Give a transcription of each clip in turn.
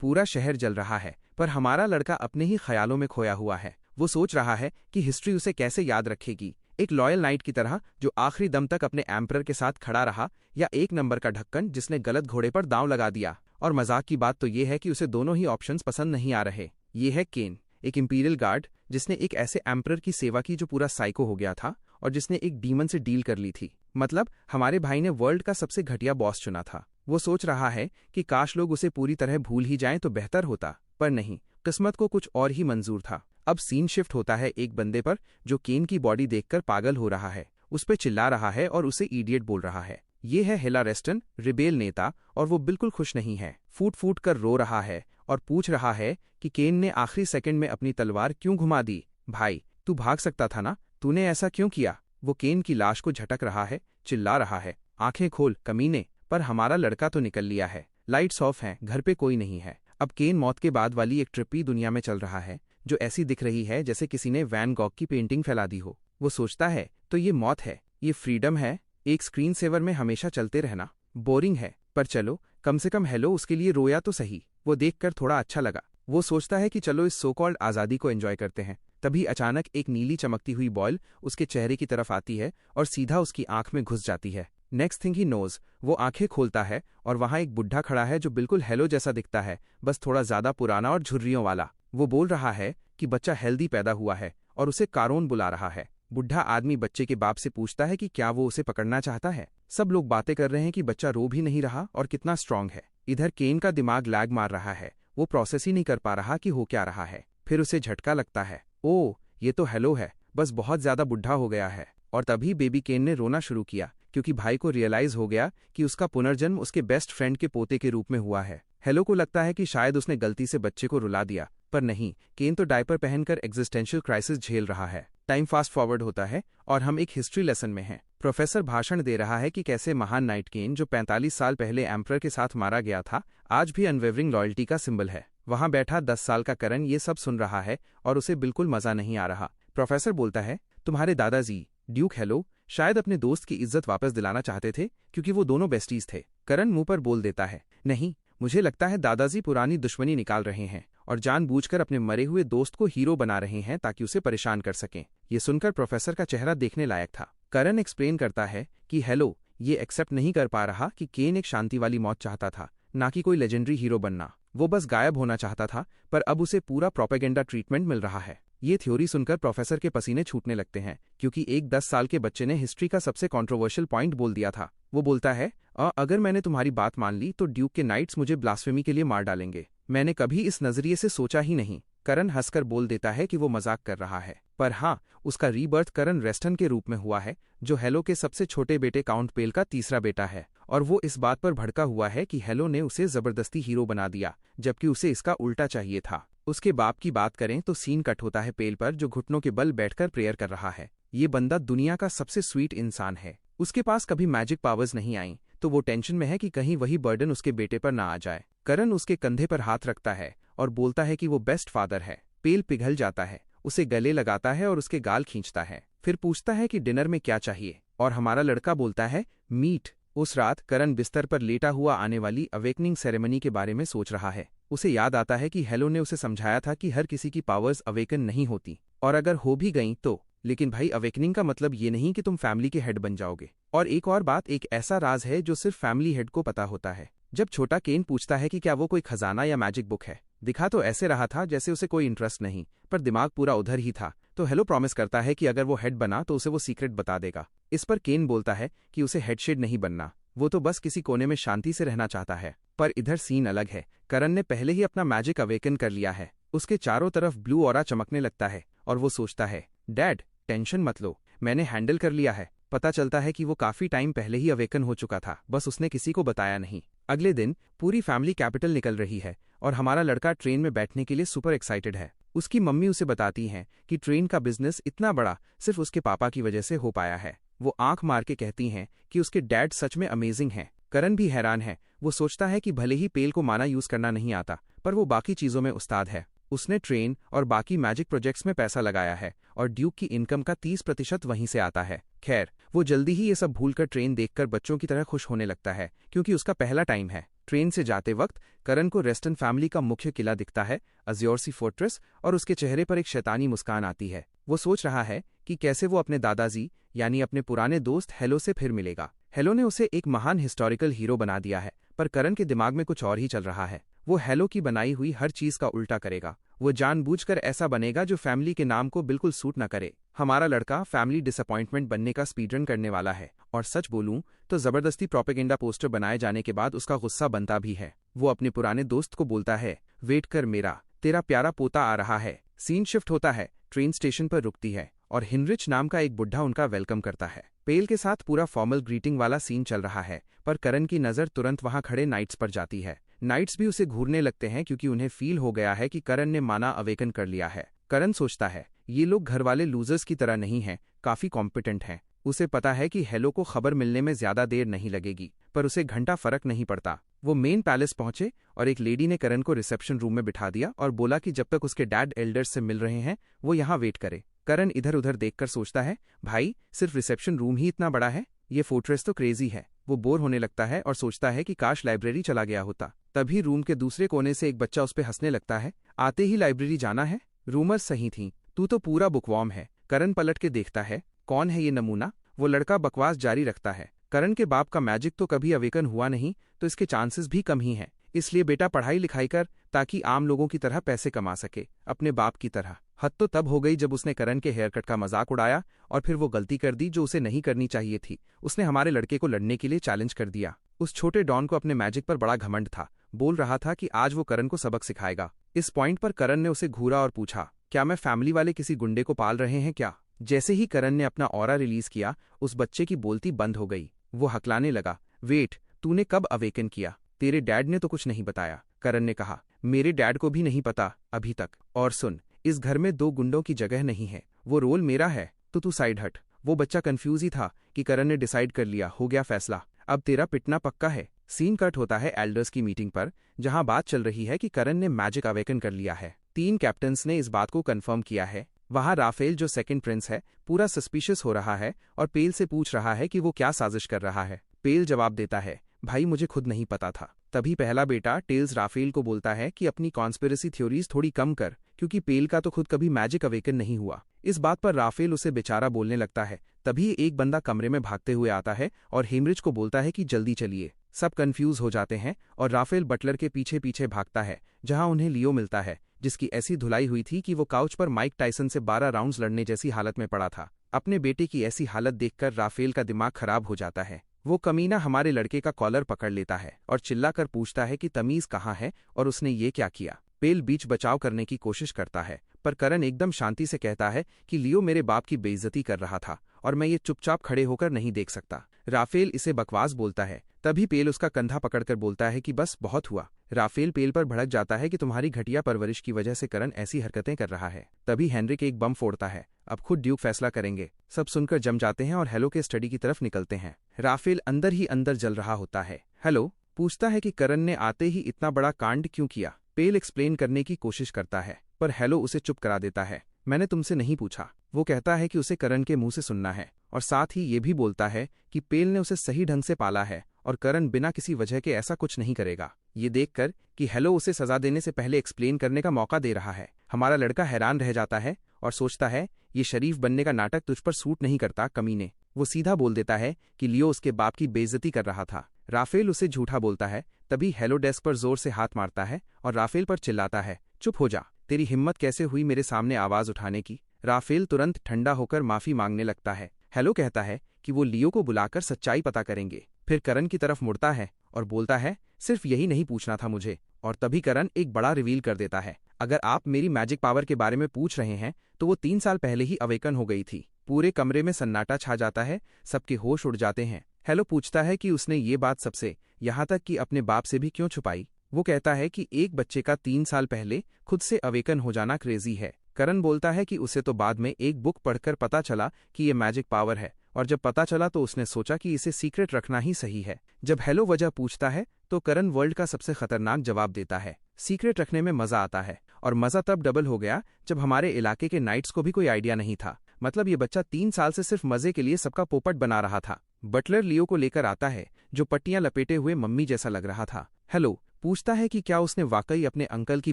पूरा शहर जल रहा है, पर हमारा लड़का अपने ही ख्यालों में खोया हुआ है। वो सोच रहा है कि हिस्ट्री उसे कैसे याद रखेगी, एक लॉयल नाइट की तरह जो आखिरी दम तक अपने एम्परर के साथ खड़ा रहा, या एक नंबर का ढक्कन जिसने गलत घोड़े पर दांव लगा दिया। और मजाक की बात तो ये है कि उसे दोनों ही ऑप्शंस पसंद नहीं आ रहे। ये है केन, एक इंपीरियल गार्ड जिसने एक ऐसे एम्परर की सेवा की जो पूरा साइको हो गया था और जिसने एक डीमन से डील कर ली थी। मतलब हमारे भाई ने वर्ल्ड का सबसे घटिया बॉस चुना था। वो सोच रहा है कि काश लोग उसे पूरी तरह भूल ही जाएं तो बेहतर होता, पर नहीं, किस्मत को कुछ और ही मंजूर था। अब सीन शिफ्ट होता है एक बंदे पर जो केन की बॉडी देखकर पागल हो रहा है, उस पे चिल्ला रहा है और उसे इडियट बोल रहा है। ये है हिला रेस्टन, रिबेल नेता, और वो बिल्कुल खुश नहीं है। फूट फूट कर रो रहा है और पूछ रहा है कि केन ने आखिरी सेकंड में अपनी तलवार क्यों घुमा दी। भाई, तू भाग सकता था ना, तूने ऐसा क्यों किया? वो केन की लाश को झटक रहा है, चिल्ला रहा है, आंखें खोल कमीने। पर हमारा लड़का तो निकल लिया है, लाइट्स ऑफ हैं, घर पे कोई नहीं है। अब केन मौत के बाद वाली एक ट्रिपी दुनिया में चल रहा है जो ऐसी दिख रही है जैसे किसी ने वैन गॉग की पेंटिंग फैला दी हो। वो सोचता है तो ये मौत है, ये फ्रीडम है, एक स्क्रीन सेवर में हमेशा चलते रहना बोरिंग है, पर चलो कम से कम हेलो उसके लिए रोया तो सही। वो देखकर थोड़ा अच्छा लगा। वो सोचता है कि चलो इस सो कॉल्ड आज़ादी को एंजॉय करते हैं। तभी अचानक एक नीली चमकती हुई बॉल उसके चेहरे की तरफ आती है और सीधा उसकी आंख में घुस जाती है। नेक्स्ट थिंग ही नोज, वो आंखें खोलता है और वहां एक बुढ़ा खड़ा है जो बिल्कुल हेलो जैसा दिखता है, बस थोड़ा ज्यादा पुराना और झुर्रियों वाला। वो बोल रहा है कि बच्चा हेल्दी पैदा हुआ है और उसे कारोन बुला रहा है। बुढ़ा आदमी बच्चे के बाप से पूछता है कि क्या वो उसे पकड़ना चाहता है। सब लोग बातें कर रहे हैं कि बच्चा रो भी नहीं रहा और कितना स्ट्रांग है। इधर केन का दिमाग लैग मार रहा है, वो प्रोसेस ही नहीं कर पा रहा कि हो क्या रहा है। फिर उसे झटका लगता है, ओ ये तो हेलो है, बस बहुत ज्यादा बुढ़ा हो गया है। और तभी बेबी केन ने रोना शुरू किया क्योंकि भाई को रियलाइज हो गया कि उसका पुनर्जन्म उसके बेस्ट फ्रेंड के पोते के रूप में हुआ है। हेलो को लगता है कि शायद उसने गलती से बच्चे को रुला दिया, पर नहीं, केन तो डायपर पहनकर एग्जिस्टेंशियल क्राइसिस झेल रहा है। टाइम फास्ट फॉरवर्ड होता है और हम एक हिस्ट्री लेसन में हैं। प्रोफेसर भाषण दे रहा है कि कैसे महान नाइट केन जो 45 साल पहले एम्परर के साथ मारा गया था, आज भी अनवेवरिंग लॉयल्टी का सिंबल है। वहां बैठा 10 साल का करण ये सब सुन रहा है और उसे बिल्कुल मजा नहीं आ रहा। प्रोफेसर बोलता है, तुम्हारे दादाजी ड्यूक हेलो शायद अपने दोस्त की इज्जत वापस दिलाना चाहते थे क्योंकि वो दोनों बेस्टीज थे। करण मुंह पर बोल देता है, नहीं, मुझे लगता है दादाजी पुरानी दुश्मनी निकाल रहे हैं और जानबूझकर अपने मरे हुए दोस्त को हीरो बना रहे हैं ताकि उसे परेशान कर सकें। ये सुनकर प्रोफेसर का चेहरा देखने लायक था। करण एक्सप्लेन करता है कि हेलो ये एक्सेप्ट नहीं कर पा रहा कि केन एक शांति वाली मौत चाहता था, ना कि कोई लेजेंडरी हीरो बनना। वो बस गायब होना चाहता था, पर अब उसे पूरा प्रोपेगेंडा ट्रीटमेंट मिल रहा है। ये थ्योरी सुनकर प्रोफेसर के पसीने छूटने लगते हैं क्योंकि एक 10 साल के बच्चे ने हिस्ट्री का सबसे कंट्रोवर्शियल पॉइंट बोल दिया था। वो बोलता है, अगर मैंने तुम्हारी बात मान ली तो ड्यूक के नाइट्स मुझे ब्लास्फेमी के लिए मार डालेंगे। मैंने कभी इस नजरिए से सोचा ही नहीं। करण हंसकर बोल देता है कि वो मजाक कर रहा है, पर हाँ, उसका रीबर्थ करण रेस्टन के रूप में हुआ है जो हेलो के सबसे छोटे बेटे काउंट पेल का तीसरा बेटा है। और वो इस बात पर भड़का हुआ है कि हेलो ने उसे जबरदस्ती हीरो बना दिया जबकि उसे इसका उल्टा चाहिए था। उसके बाप की बात करें तो सीन कट होता है पेल पर जो घुटनों के बल बैठकर प्रेयर कर रहा है। ये बंदा दुनिया का सबसे स्वीट इंसान है। उसके पास कभी मैजिक पावर्स नहीं आई तो वो टेंशन में है कि कहीं वही बर्डन उसके बेटे पर ना आ जाए। करण उसके कंधे पर हाथ रखता है और बोलता है कि वो बेस्ट फादर है। पेल पिघल जाता है, उसे गले लगाता है और उसके गाल खींचता है। फिर पूछता है कि डिनर में क्या चाहिए, और हमारा लड़का बोलता है मीट। उस रात करण बिस्तर पर लेटा हुआ आने वाली अवेकनिंग सेरेमनी के बारे में सोच रहा है। उसे याद आता है कि हेलो ने उसे समझाया था कि हर किसी की पावर्स अवेकन नहीं होती, और अगर हो भी गईं तो, लेकिन भाई अवेकनिंग का मतलब ये नहीं कि तुम फैमिली के हेड बन जाओगे। और एक और बात, एक ऐसा राज है जो सिर्फ फैमिली हेड को पता होता है। जब छोटा केन पूछता है कि क्या वो कोई खजाना या मैजिक बुक है, दिखा तो ऐसे रहा था जैसे उसे कोई इंटरेस्ट नहीं, पर दिमाग पूरा उधर ही था। तो हेलो प्रॉमिस करता है कि अगर वो हेड बना तो उसे वो सीक्रेट बता देगा। इस पर केन बोलता है कि उसे हेडशेड नहीं बनना, वो तो बस किसी कोने में शांति से रहना चाहता है। पर इधर सीन अलग है। करण ने पहले ही अपना मैजिक अवेकन कर लिया है। उसके चारों तरफ ब्लू ऑरा चमकने लगता है और वो सोचता है, डैड टेंशन मत लो, मैंने हैंडल कर लिया है। पता चलता है कि वो काफी टाइम पहले ही अवेकन हो चुका था, बस उसने किसी को बताया नहीं। अगले दिन पूरी फैमिली कैपिटल निकल रही है और हमारा लड़का ट्रेन में बैठने के लिए सुपर एक्साइटेड है। उसकी मम्मी उसे बताती हैं कि ट्रेन का बिजनेस इतना बड़ा सिर्फ उसके पापा की वजह से हो पाया है। वो आंख मार के कहती हैं कि उसके डैड सच में अमेजिंग हैं। करण भी हैरान है। वो सोचता है कि भले ही पेल को माना यूज करना नहीं आता, पर वो बाकी चीजों में उस्ताद है। उसने ट्रेन और बाकी मैजिक प्रोजेक्ट्स में पैसा लगाया है और ड्यूक की इनकम का 30% वहीं से आता है। खैर, वो जल्दी ही ये सब भूलकर ट्रेन देखकर बच्चों की तरह खुश होने लगता है क्योंकि उसका पहला टाइम है। ट्रेन से जाते वक्त करण को रेस्टन फैमिली का मुख्य किला दिखता है, अज्योरसी फोर्ट्रेस, और उसके चेहरे पर एक शैतानी मुस्कान आती है। वो सोच रहा है कि कैसे वो अपने दादाजी यानी अपने पुराने दोस्त हेलो से फिर मिलेगा। हेलो ने उसे एक महान हिस्टोरिकल हीरो बना दिया है, पर करण के दिमाग में कुछ और ही चल रहा है। वो हेलो की बनाई हुई हर चीज का उल्टा करेगा। वो जानबूझकर ऐसा बनेगा जो फैमिली के नाम को बिल्कुल सूट न करे। हमारा लड़का फैमिली डिसअपॉइंटमेंट बनने का स्पीडरन करने वाला है, और सच बोलूं तो जबरदस्ती प्रोपेगेंडा पोस्टर बनाए जाने के बाद उसका गुस्सा बनता भी है। वो अपने पुराने दोस्त को बोलता है, वेट कर मेरा, तेरा प्यारा पोता आ रहा है। सीन शिफ्ट होता है, ट्रेन स्टेशन पर रुकती है और हिनरिच नाम का एक बुढ़ा उनका वेलकम करता है। पेल के साथ पूरा फॉर्मल ग्रीटिंग वाला सीन चल रहा है, पर करण की नजर तुरंत वहां खड़े नाइट्स पर जाती है। नाइट्स भी उसे घूरने लगते हैं क्योंकि उन्हें फील हो गया है कि करण ने माना अवेकन कर लिया है। करण सोचता है ये लोग घर वाले लूजर्स की तरह नहीं हैं, काफी कॉम्पिटेंट हैं। उसे पता है कि हेलो को खबर मिलने में ज्यादा देर नहीं लगेगी, पर उसे घंटा फर्क नहीं पड़ता। वो मेन पैलेस पहुंचे और एक लेडी ने करण को रिसेप्शन रूम में बिठा दिया और बोला कि जब तक उसके डैड एल्डर्स से मिल रहे हैं वो यहाँ वेट करे। करण इधर उधर देखकर सोचता है, भाई सिर्फ रिसेप्शन रूम ही इतना बड़ा है, ये फोर्ट्रेस तो क्रेजी है। वो बोर होने लगता है और सोचता है कि काश लाइब्रेरी चला गया होता। तभी रूम के दूसरे कोने से एक बच्चा उस पर हंसने लगता है, आते ही लाइब्रेरी जाना है? रूमर्स सही थी, तू तो पूरा बुकवॉर्म है। करण पलट के देखता है, कौन है ये नमूना? वो लड़का बकवास जारी रखता है, करण के बाप का मैजिक तो कभी अवेकन हुआ नहीं, तो इसके चांसेस भी कम ही हैं। इसलिए बेटा पढ़ाई लिखाई कर ताकि आम लोगों की तरह पैसे कमा सके, अपने बाप की तरह। हद तो तब हो गई जब उसने करण के हेयर कट का मजाक उड़ाया और फिर वो गलती कर दी जो उसे नहीं करनी चाहिए थी। उसने हमारे लड़के को लड़ने के लिए चैलेंज कर दिया। उस छोटे डॉन को अपने मैजिक पर बड़ा घमंड था, बोल रहा था कि आज वो करण को सबक सिखाएगा। इस पॉइंट पर करण ने उसे घूरा और पूछा, क्या मैं फैमिली वाले किसी गुंडे को पाल रहे हैं क्या? जैसे ही करण ने अपना ऑरा रिलीज किया, उस बच्चे की बोलती बंद हो गई। वो हकलाने लगा, वेट, तूने कब अवेकन किया? तेरे डैड ने तो कुछ नहीं बताया। करण ने कहा, मेरे डैड को भी नहीं पता अभी तक। और सुन, इस घर में दो गुंडों की जगह नहीं है, वो रोल मेरा है, तो तू साइड हट। वो बच्चा कंफ्यूज ही था कि करण ने डिसाइड कर लिया, हो गया फैसला, अब तेरा पिटना पक्का है। सीन कट होता है एल्डर्स की मीटिंग पर, जहां बात चल रही है कि करण ने मैजिक अवेकन कर लिया है। 3 कैप्टन्स ने इस बात को कंफर्म किया है। वहां राफेल जो सेकंड प्रिंस है पूरा सस्पिशियस हो रहा है और पेल से पूछ रहा है कि वो क्या साजिश कर रहा है। पेल जवाब देता है, भाई मुझे खुद नहीं पता था। तभी पहला बेटा टेल्स राफेल को बोलता है कि अपनी कॉन्स्पिरेसी थ्योरीज थोड़ी कम कर, क्योंकि पेल का तो खुद कभी मैजिक अवेकन नहीं हुआ। इस बात पर राफेल उसे बेचारा बोलने लगता है। तभी एक बंदा कमरे में भागते हुए आता है और हेमरिच को बोलता है कि जल्दी चलिए। सब कंफ्यूज हो जाते हैं और राफेल बटलर के पीछे पीछे भागता है, जहां उन्हें लियो मिलता है, जिसकी ऐसी धुलाई हुई थी कि वो काउच पर माइक टाइसन से 12 राउंड्स लड़ने जैसी हालत में पड़ा था। अपने बेटे की ऐसी हालत देखकर राफेल का दिमाग खराब हो जाता है। वो कमीना हमारे लड़के का कॉलर पकड़ लेता है और चिल्लाकर पूछता है कि तमीज कहाँ है और उसने ये क्या किया। पेल बीच बचाव करने की कोशिश करता है, पर करण एकदम शांति से कहता है कि लियो मेरे बाप की बेइज्जती कर रहा था और मैं ये चुपचाप खड़े होकर नहीं देख सकता। राफेल इसे बकवास बोलता है। तभी पेल उसका कंधा पकड़कर बोलता है कि बस बहुत हुआ। राफेल पेल पर भड़क जाता है कि तुम्हारी घटिया परवरिश की वजह से करण ऐसी हरकतें कर रहा है। तभी हेनरिक एक बम फोड़ता है, अब खुद ड्यूक फैसला करेंगे। सब सुनकर जम जाते हैं और हेलो के स्टडी की तरफ निकलते हैं। राफेल अंदर ही अंदर जल रहा होता है। हेलो पूछता है कि करण ने आते ही इतना बड़ा कांड क्यों किया। पेल एक्सप्लेन करने की कोशिश करता है, पर हेलो उसे चुप करा देता है। मैंने तुमसे नहीं पूछा। वो कहता है कि उसे करण के मुंह से सुनना है और साथ ही ये भी बोलता है कि पेल ने उसे सही ढंग से पाला है और करण बिना किसी वजह के ऐसा कुछ नहीं करेगा। ये देखकर कि हेलो उसे सजा देने से पहले एक्सप्लेन करने का मौका दे रहा है, हमारा लड़का हैरान रह जाता है और सोचता है ये शरीफ बनने का नाटक तुझ पर सूट नहीं करता कमीने। वो सीधा बोल देता है कि लियो उसके बाप की बेइज्जती कर रहा था। राफेल उसे झूठा बोलता है। तभी हेलो डेस्क पर जोर से हाथ मारता है और राफेल पर चिल्लाता है, चुप हो जा, तेरी हिम्मत कैसे हुई मेरे सामने आवाज उठाने की। राफेल तुरंत ठंडा होकर माफी मांगने लगता है। हेलो कहता है कि वो लियो को बुलाकर सच्चाई पता करेंगे। फिर करण की तरफ मुड़ता है और बोलता है, सिर्फ यही नहीं पूछना था मुझे। और तभी करण एक बड़ा रिवील कर देता है, अगर आप मेरी मैजिक पावर के बारे में पूछ रहे हैं तो वो 3 साल पहले ही अवेकन हो गई थी। पूरे कमरे में सन्नाटा छा जाता है, सबके होश उड़ जाते हैं। हेलो पूछता है कि उसने ये बात सबसे, यहाँ तक कि अपने बाप से भी क्यों छुपाई। वो कहता है कि एक बच्चे का 3 साल पहले खुद से अवेकन हो जाना क्रेजी है। करण बोलता है कि उसे तो बाद में एक बुक पढ़कर पता चला कि ये मैजिक पावर है, और जब पता चला तो उसने सोचा कि इसे सीक्रेट रखना ही सही है। जब हेलो वजह पूछता है तो करण वर्ल्ड का सबसे खतरनाक जवाब देता है, सीक्रेट रखने में मजा आता है। और मजा तब डबल हो गया जब हमारे इलाके के नाइट्स को भी कोई आइडिया नहीं था। मतलब ये बच्चा 3 साल से सिर्फ मजे के लिए सबका पोपट बना रहा था। बटलर लियो को लेकर आता है, जो पट्टियां लपेटे हुए मम्मी जैसा लग रहा था। हेलो पूछता है कि क्या उसने वाकई अपने अंकल की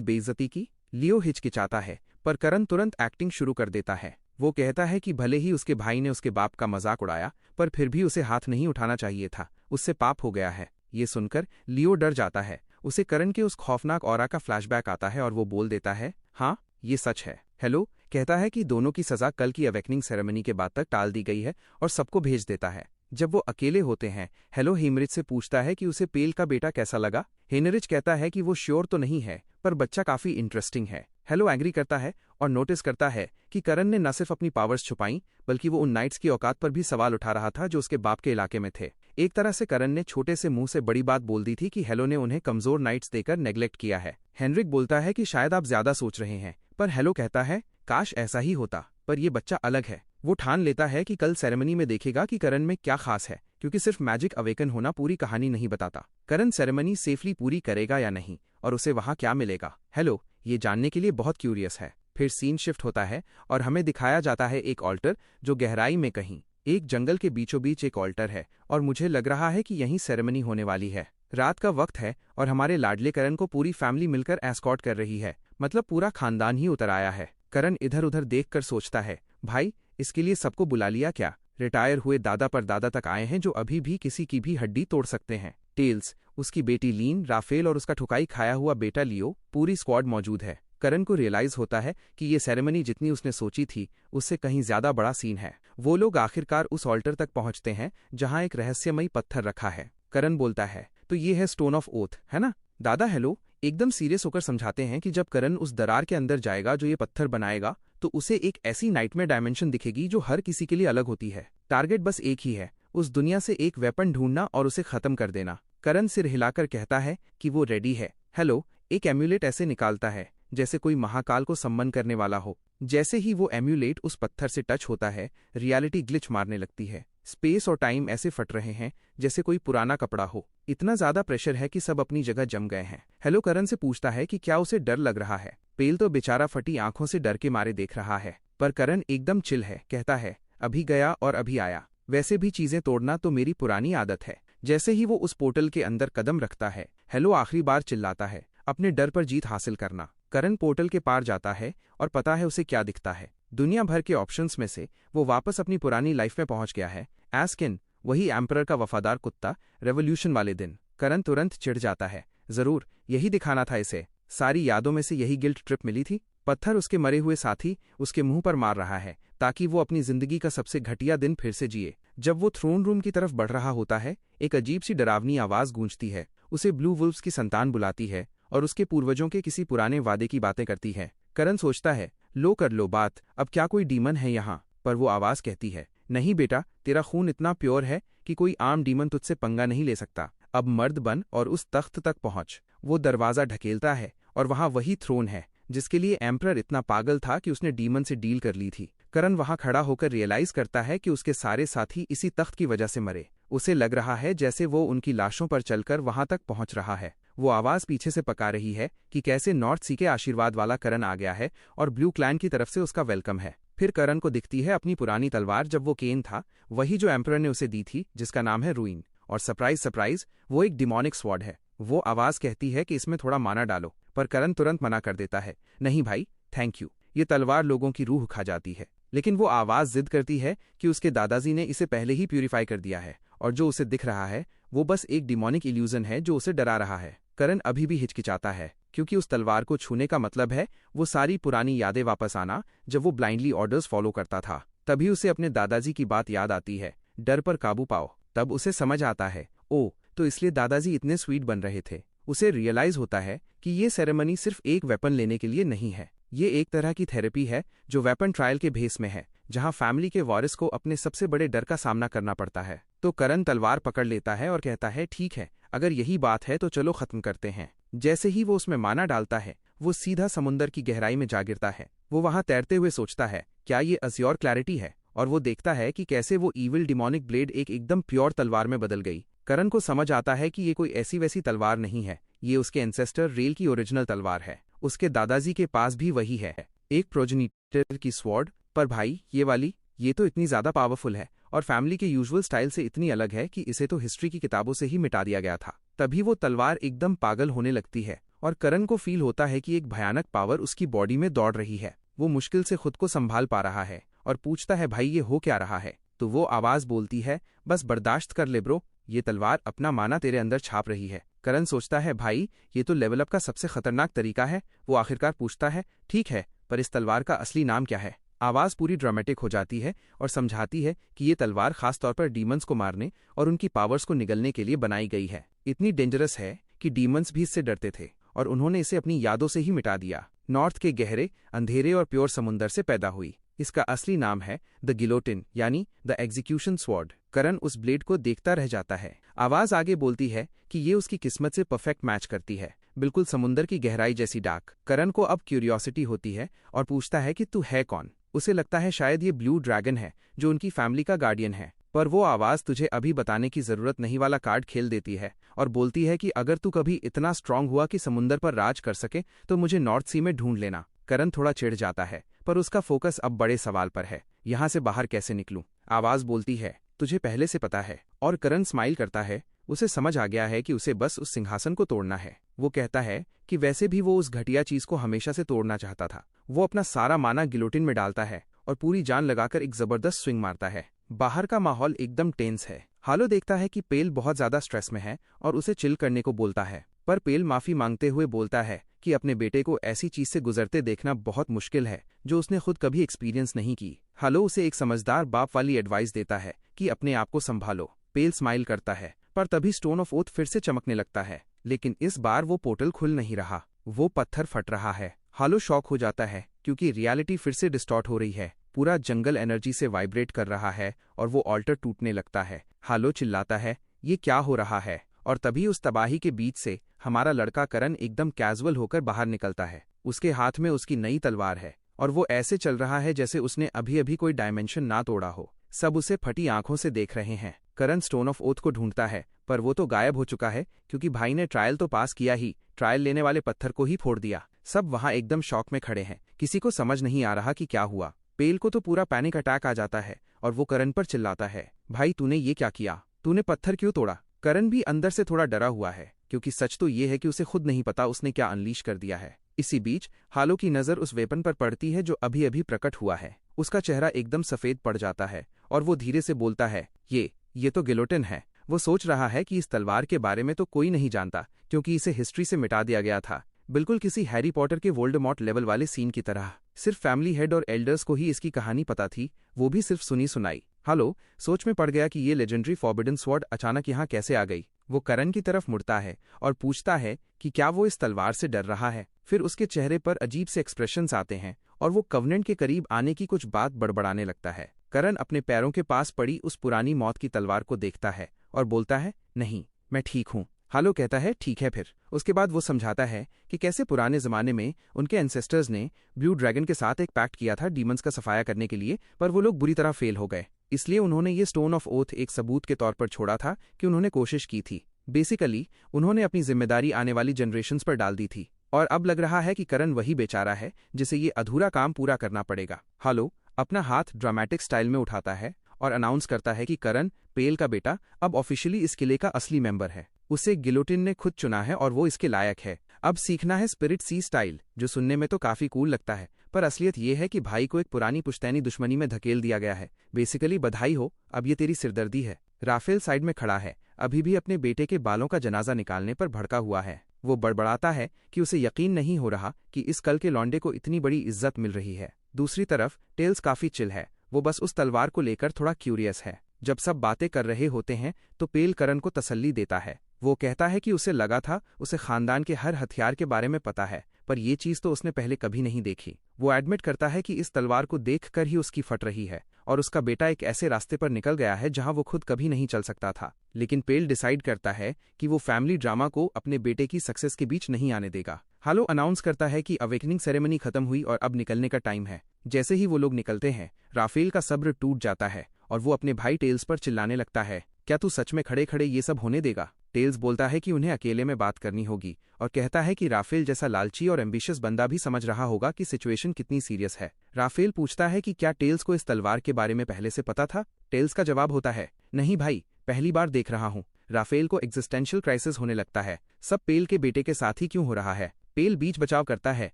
बेइज्जती की। लियो हिचकिचाता है, पर करण तुरंत एक्टिंग शुरू कर देता है। वो कहता है कि भले ही उसके भाई ने उसके बाप का मजाक उड़ाया, पर फिर भी उसे हाथ नहीं उठाना चाहिए था, उससे पाप हो गया है। ये सुनकर लियो डर जाता है। उसे करण के उस खौफनाक ऑरा का फ्लैशबैक आता है और वो बोल देता है, हाँ ये सच है। हेलो कहता है कि दोनों की सजा कल की अवेकनिंग सेरेमनी के बाद तक टाल दी गई है और सबको भेज देता है। जब वो अकेले होते हैं, हेलो हेनरिच से पूछता है कि उसे पेल का बेटा कैसा लगा। हेनरिच कहता है कि वो श्योर तो नहीं है, पर बच्चा काफी इंटरेस्टिंग है। हेलो एग्री करता है और नोटिस करता है कि करण ने न सिर्फ अपनी पावर्स छुपाई, बल्कि वो उन नाइट्स की औकात पर भी सवाल उठा रहा था जो उसके बाप के इलाके में थे। एक तरह से करण ने छोटे से मुंह से बड़ी बात बोल दी थी कि हेलो ने उन्हें कमजोर नाइट्स देकर नेग्लेक्ट किया है। हेनरिक बोलता है कि शायद आप ज्यादा सोच रहे हैं, पर हेलो कहता है काश ऐसा ही होता, पर ये बच्चा अलग है। वो ठान लेता है कि कल सेरेमनी में देखेगा कि करण में क्या खास है, क्योंकि सिर्फ मैजिक अवेकन होना पूरी कहानी नहीं बताता। करण सेरेमनी सेफली पूरी करेगा या नहीं, और उसे वहां क्या मिलेगा, हेलो ये जानने के लिए बहुत क्यूरियस है। फिर सीन शिफ्ट होता है और हमें दिखाया जाता है एक ऑल्टर जो गहराई में कहीं एक जंगल के बीचों बीच एक ऑल्टर है, और मुझे लग रहा है कि यहीं सेरेमनी होने वाली है। रात का वक्त है और हमारे लाडले करण को पूरी फैमिली मिलकर एस्कॉर्ट कर रही है, मतलब पूरा खानदान ही उतर आया है। करण इधर उधर देखकर सोचता है, भाई इसके लिए सबको बुला लिया क्या? रिटायर हुए दादा पर दादा तक आए हैं जो अभी भी किसी की भी हड्डी तोड़ सकते हैं। टेल्स, उसकी बेटी लीन, राफेल और उसका ठुकाई खाया हुआ बेटा लियो, पूरी स्क्वाड मौजूद है। करण को रियलाइज होता है कि ये सेरेमनी जितनी उसने सोची थी उससे कहीं ज्यादा बड़ा सीन है। वो लोग आखिरकार उस ऑल्टर तक पहुंचते हैं जहां एक रहस्यमयी पत्थर रखा है। करण बोलता है, तो ये है स्टोन ऑफ ओथ, है ना? दादा हेलो एकदम सीरियस होकर समझाते हैं कि जब करण उस दरार के अंदर जाएगा जो ये पत्थर बनाएगा, तो उसे एक ऐसी नाइटमेयर डायमेंशन दिखेगी जो हर किसी के लिए अलग होती है। टारगेट बस एक ही है, उस दुनिया से एक वेपन ढूंढना और उसे खत्म कर देना। करण सिर हिलाकर कहता है कि वो रेडी है। हेलो एक एम्यूलेट ऐसे निकालता है जैसे कोई महाकाल को सम्मन करने वाला हो। जैसे ही वो एम्यूलेट उस पत्थर से टच होता है, रियलिटी ग्लिच मारने लगती है। स्पेस और टाइम ऐसे फट रहे हैं जैसे कोई पुराना कपड़ा हो। इतना ज्यादा प्रेशर है कि सब अपनी जगह जम गए हैं। हेलो करण से पूछता है कि क्या उसे डर लग रहा है। पेल तो बेचारा फटी आंखों से डर के मारे देख रहा है, पर करण एकदम चिल है। कहता है, अभी गया और अभी आया, वैसे भी चीजें तोड़ना तो मेरी पुरानी आदत है। जैसे ही वो उस पोर्टल के अंदर कदम रखता है, हेलो आखिरी बार चिल्लाता है, अपने डर पर जीत हासिल करना। करण पोर्टल के पार जाता है और पता है उसे क्या दिखता है। दुनिया भर के ऑप्शंस में से वो वापस अपनी पुरानी लाइफ में पहुंच गया है। एस्किन, वही एम्परर का वफादार कुत्ता, रेवोल्यूशन वाले दिन। करण तुरंत चिढ़ जाता है, जरूर यही दिखाना था इसे। सारी यादों में से यही गिल्ट ट्रिप मिली थी। पत्थर उसके मरे हुए साथी उसके मुंह पर मार रहा है ताकि वो अपनी जिंदगी का सबसे घटिया दिन फिर से जिए। जब वो थ्रोन रूम की तरफ बढ़ रहा होता है, एक अजीब सी डरावनी आवाज गूंजती है। उसे ब्लू वुल्फ्स की संतान बुलाती है और उसके पूर्वजों के किसी पुराने वादे की बातें करती है। करण सोचता है, लो कर लो बात, अब क्या कोई डीमन है यहाँ? पर वो आवाज कहती है, नहीं बेटा, तेरा खून इतना प्योर है कि कोई आम डीमन तुझसे पंगा नहीं ले सकता। अब मर्द बन और उस तख्त तक पहुंच। वो दरवाजा ढकेलता है और वहां वही थ्रोन है जिसके लिए एम्परर इतना पागल था कि उसने डीमन से डील कर ली थी। करण वहां खड़ा होकर रियलाइज करता है कि उसके सारे साथी इसी तख्त की वजह से मरे। उसे लग रहा है जैसे वो उनकी लाशों पर चलकर वहां तक पहुंच रहा है। वो आवाज पीछे से पका रही है कि कैसे नॉर्थ सी के आशीर्वाद वाला करण आ गया है और ब्लू क्लैन की तरफ से उसका वेलकम है। फिर करण को दिखती है अपनी पुरानी तलवार जब वो केन था, वही जो एम्परर ने उसे दी थी, जिसका नाम है रूइन। और सरप्राइज सरप्राइज, वो एक डिमोनिक स्वॉर्ड है। वो आवाज कहती है कि इसमें थोड़ा माना डालो, पर करण तुरंत मना कर देता है, नहीं भाई थैंक यू, ये तलवार लोगों की रूह खा जाती है। लेकिन वो आवाज जिद करती है कि उसके दादाजी ने इसे पहले ही प्यूरिफाई कर दिया है और जो उसे दिख रहा है वो बस एक डिमोनिक इल्यूजन है जो उसे डरा रहा है। करण अभी भी हिचकिचाता है क्योंकि उस तलवार को छूने का मतलब है वो सारी पुरानी यादें वापस आना जब वो ब्लाइंडली ऑर्डर्स फॉलो करता था। तभी उसे अपने दादाजी की बात याद आती है, डर पर काबू पाओ। तब उसे समझ आता है, ओ तो इसलिए दादाजी इतने स्वीट बन रहे थे। उसे रियलाइज होता है कि ये सेरेमनी सिर्फ एक वेपन लेने के लिए नहीं है, ये एक तरह की थेरेपी है जो वेपन ट्रायल के भेस में है, जहां फैमिली के वारिस को अपने सबसे बड़े डर का सामना करना पड़ता है। तो करण तलवार पकड़ लेता है और कहता है, ठीक है, अगर यही बात है तो चलो खत्म करते हैं। जैसे ही वो उसमें माना डालता है, वो सीधा समुंदर की गहराई में जा गिरता है। वो वहां तैरते हुए सोचता है, क्या ये अज्योर क्लैरिटी है? और वो देखता है कि कैसे वो ईविल डिमोनिक ब्लेड एक एकदम प्योर तलवार में बदल गई। करण को समझ आता है कि ये कोई ऐसी वैसी तलवार नहीं है, ये उसके एंसेस्टर रेल की ओरिजिनल तलवार है। उसके दादाजी के पास भी वही है, एक प्रोजेनिटर की स्वॉर्ड। पर भाई ये वाली, ये तो इतनी ज्यादा पावरफुल है और फैमिली के यूजुअल स्टाइल से इतनी अलग है कि इसे तो हिस्ट्री की किताबों से ही मिटा दिया गया था। तभी वो तलवार एकदम पागल होने लगती है और करण को फील होता है कि एक भयानक पावर उसकी बॉडी में दौड़ रही है। वो मुश्किल से खुद को संभाल पा रहा है और पूछता है, भाई ये हो क्या रहा है? तो वो आवाज बोलती है, बस बर्दाश्त कर ले ब्रो, ये तलवार अपना माना तेरे अंदर छाप रही है। करण सोचता है, भाई ये तो लेवल अप का सबसे खतरनाक तरीका है। वो आखिरकार पूछता है, ठीक है, पर इस तलवार का असली नाम क्या है? आवाज पूरी ड्रामेटिक हो जाती है और समझाती है कि ये तलवार खासतौर पर डीमंस को मारने और उनकी पावर्स को निगलने के लिए बनाई गई है। इतनी डेंजरस है कि डीमंस भी इससे डरते थे और उन्होंने इसे अपनी यादों से ही मिटा दिया। नॉर्थ के गहरे, अंधेरे और प्योर समुंदर से पैदा हुई। इसका असली नाम है द गिलोटिन, यानी द एग्जीक्यूशन स्वॉर्ड। करण उस ब्लेड को देखता रह जाता है। आवाज आगे बोलती है कि ये उसकी किस्मत से परफेक्ट मैच करती है, बिल्कुल समुंदर की गहराई जैसी डार्क। करण को अब क्यूरियोसिटी होती है और पूछता है कि तू है कौन? उसे लगता है शायद ये ब्लू ड्रैगन है जो उनकी फैमिली का गार्डियन है, पर वो आवाज तुझे अभी बताने की जरूरत नहीं वाला कार्ड खेल देती है और बोलती है कि अगर तू कभी इतना स्ट्रांग हुआ कि समुंदर पर राज कर सके तो मुझे नॉर्थ सी में ढूंढ लेना। करण थोड़ा चिढ़ जाता है, पर उसका फोकस अब बड़े सवाल पर है, यहाँ से बाहर कैसे निकलूं? आवाज बोलती है, तुझे पहले से पता है। और करण स्माइल करता है, उसे समझ आ गया है कि उसे बस उस सिंहासन को तोड़ना है। वो कहता है कि वैसे भी वो उस घटिया चीज को हमेशा से तोड़ना चाहता था। वो अपना सारा माना गिलोटिन में डालता है और पूरी जान लगाकर एक जबरदस्त स्विंग मारता है। बाहर का माहौल एकदम टेंस है। हालो देखता है कि पेल बहुत ज्यादा स्ट्रेस में है और उसे चिल करने को बोलता है, पर पेल माफी मांगते हुए बोलता है कि अपने बेटे को ऐसी चीज से गुजरते देखना बहुत मुश्किल है जो उसने खुद कभी एक्सपीरियंस नहीं की। हालो उसे एक समझदार बाप वाली एडवाइस देता है कि अपने आप को संभालो। पेल स्माइल करता है, पर तभी स्टोन ऑफ ओथ फिर से चमकने लगता है, लेकिन इस बार वो पोर्टल खुल नहीं रहा, वो पत्थर फट रहा है। हालो शॉक हो जाता है क्योंकि रियलिटी फिर से डिस्टॉर्ट हो रही है। पूरा जंगल एनर्जी से वाइब्रेट कर रहा है और वो ऑल्टर टूटने लगता है। हालो चिल्लाता है, ये क्या हो रहा है? और तभी उस तबाही के बीच से हमारा लड़का करण एकदम कैजुअल होकर बाहर निकलता है। उसके हाथ में उसकी नई तलवार है और वो ऐसे चल रहा है जैसे उसने अभी अभी कोई डायमेंशन ना तोड़ा हो। सब उसे फटी आंखों से देख रहे हैं। करण स्टोन ऑफ ओथ को ढूंढता है, पर वो तो गायब हो चुका है क्योंकि भाई ने ट्रायल तो पास किया ही, ट्रायल लेने वाले पत्थर को ही फोड़ दिया। सब वहां एकदम शॉक में खड़े हैं, किसी को समझ नहीं आ रहा कि क्या हुआ। पेल को तो पूरा पैनिक अटैक आ जाता है और वो करण पर चिल्लाता है, भाई तूने ये क्या किया? तूने पत्थर क्यों तोड़ा? करण भी अंदर से थोड़ा डरा हुआ है क्योंकि सच तो ये है कि उसे खुद नहीं पता उसने क्या अनलीश कर दिया है। इसी बीच हालो की नजर उस वेपन पर पड़ती है जो अभी अभी प्रकट हुआ है। उसका चेहरा एकदम सफेद पड़ जाता है और वो धीरे से बोलता है, ये तो गिलोटिन है। वो सोच रहा है कि इस तलवार के बारे में तो कोई नहीं जानता क्योंकि इसे हिस्ट्री से मिटा दिया गया था, बिल्कुल किसी हैरी पॉटर के वोल्डेमॉर्ट लेवल वाले सीन की तरह। सिर्फ फैमिली हेड और एल्डर्स को ही इसकी कहानी पता थी, वो भी सिर्फ सुनी सुनाई। हालो सोच में पड़ गया कि ये लेजेंडरी फॉरबिडन स्वॉर्ड अचानक यहाँ कैसे आ गई। वो करण की तरफ मुड़ता है और पूछता है कि क्या वो इस तलवार से डर रहा है। फिर उसके चेहरे पर अजीब से एक्सप्रेशंस आते हैं और वो कवनेंट के करीब आने की कुछ बात बड़बड़ाने लगता है। करण अपने पैरों के पास पड़ी उस पुरानी मौत की तलवार को देखता है और बोलता है, नहीं, मैं ठीक हूँ। हालो कहता है, ठीक है फिर। उसके बाद वो समझाता है कि कैसे पुराने जमाने में उनके एंसेस्टर्स ने ब्लू ड्रैगन के साथ एक पैक्ट किया था डीमंस का सफाया करने के लिए, पर वो लोग बुरी तरह फेल हो गए। इसलिए उन्होंने ये स्टोन ऑफ ओथ एक सबूत के तौर पर छोड़ा था कि उन्होंने कोशिश की थी। बेसिकली उन्होंने अपनी जिम्मेदारी आने वाली जनरेशन्स पर डाल दी थी और अब लग रहा है कि करण वही बेचारा है जिसे ये अधूरा काम पूरा करना पड़ेगा। हालो अपना हाथ ड्रामेटिक स्टाइल में उठाता है और अनाउंस करता है कि करण, पेल का बेटा, अब ऑफिशियली इस किले का असली मेंबर है। उसे गिलोटिन ने खुद चुना है और वो इसके लायक है। अब सीखना है स्पिरिट सी स्टाइल, जो सुनने में तो काफी कूल लगता है, पर असलियत ये है कि भाई को एक पुरानी पुश्तैनी दुश्मनी में धकेल दिया गया है। बेसिकली बधाई हो, अब ये तेरी सिरदर्दी है। राफेल साइड में खड़ा है, अभी भी अपने बेटे के बालों का जनाजा निकालने पर भड़का हुआ है। वो बड़बड़ाता है कि उसे यकीन नहीं हो रहा कि इस कल के लौंडे को इतनी बड़ी इज्जत मिल रही है। दूसरी तरफ टेल्स काफी चिल है, वो बस उस तलवार को लेकर थोड़ा क्यूरियस है। जब सब बातें कर रहे होते हैं तो पेल करण को तसल्ली देता है। वो कहता है कि उसे लगा था उसे खानदान के हर हथियार के बारे में पता है, पर ये चीज तो उसने पहले कभी नहीं देखी। वो एडमिट करता है कि इस तलवार को देखकर ही उसकी फट रही है और उसका बेटा एक ऐसे रास्ते पर निकल गया है जहां वो खुद कभी नहीं चल सकता था। लेकिन पेल डिसाइड करता है कि वो फैमिली ड्रामा को अपने बेटे की सक्सेस के बीच नहीं आने देगा। हालो अनाउंस करता है कि अवेकनिंग सेरेमनी खत्म हुई और अब निकलने का टाइम है। जैसे ही वो लोग निकलते हैं, राफेल का सब्र टूट जाता है और वो अपने भाई टेल्स पर चिल्लाने लगता है, क्या तू सच में खड़े खड़े ये सब होने देगा? टेल्स बोलता है कि उन्हें अकेले में बात करनी होगी और कहता है कि राफेल जैसा लालची और एम्बिशियस बंदा भी समझ रहा होगा कि सिचुएशन कितनी सीरियस है। राफेल पूछता है कि क्या टेल्स को इस तलवार के बारे में पहले से पता था। टेल्स का जवाब होता है, नहीं भाई, पहली बार देख रहा हूँ। राफेल को एग्जिस्टेंशियल क्राइसिस होने लगता है, सब पेल के बेटे के साथ ही क्यों हो रहा है। पेल बीच बचाव करता है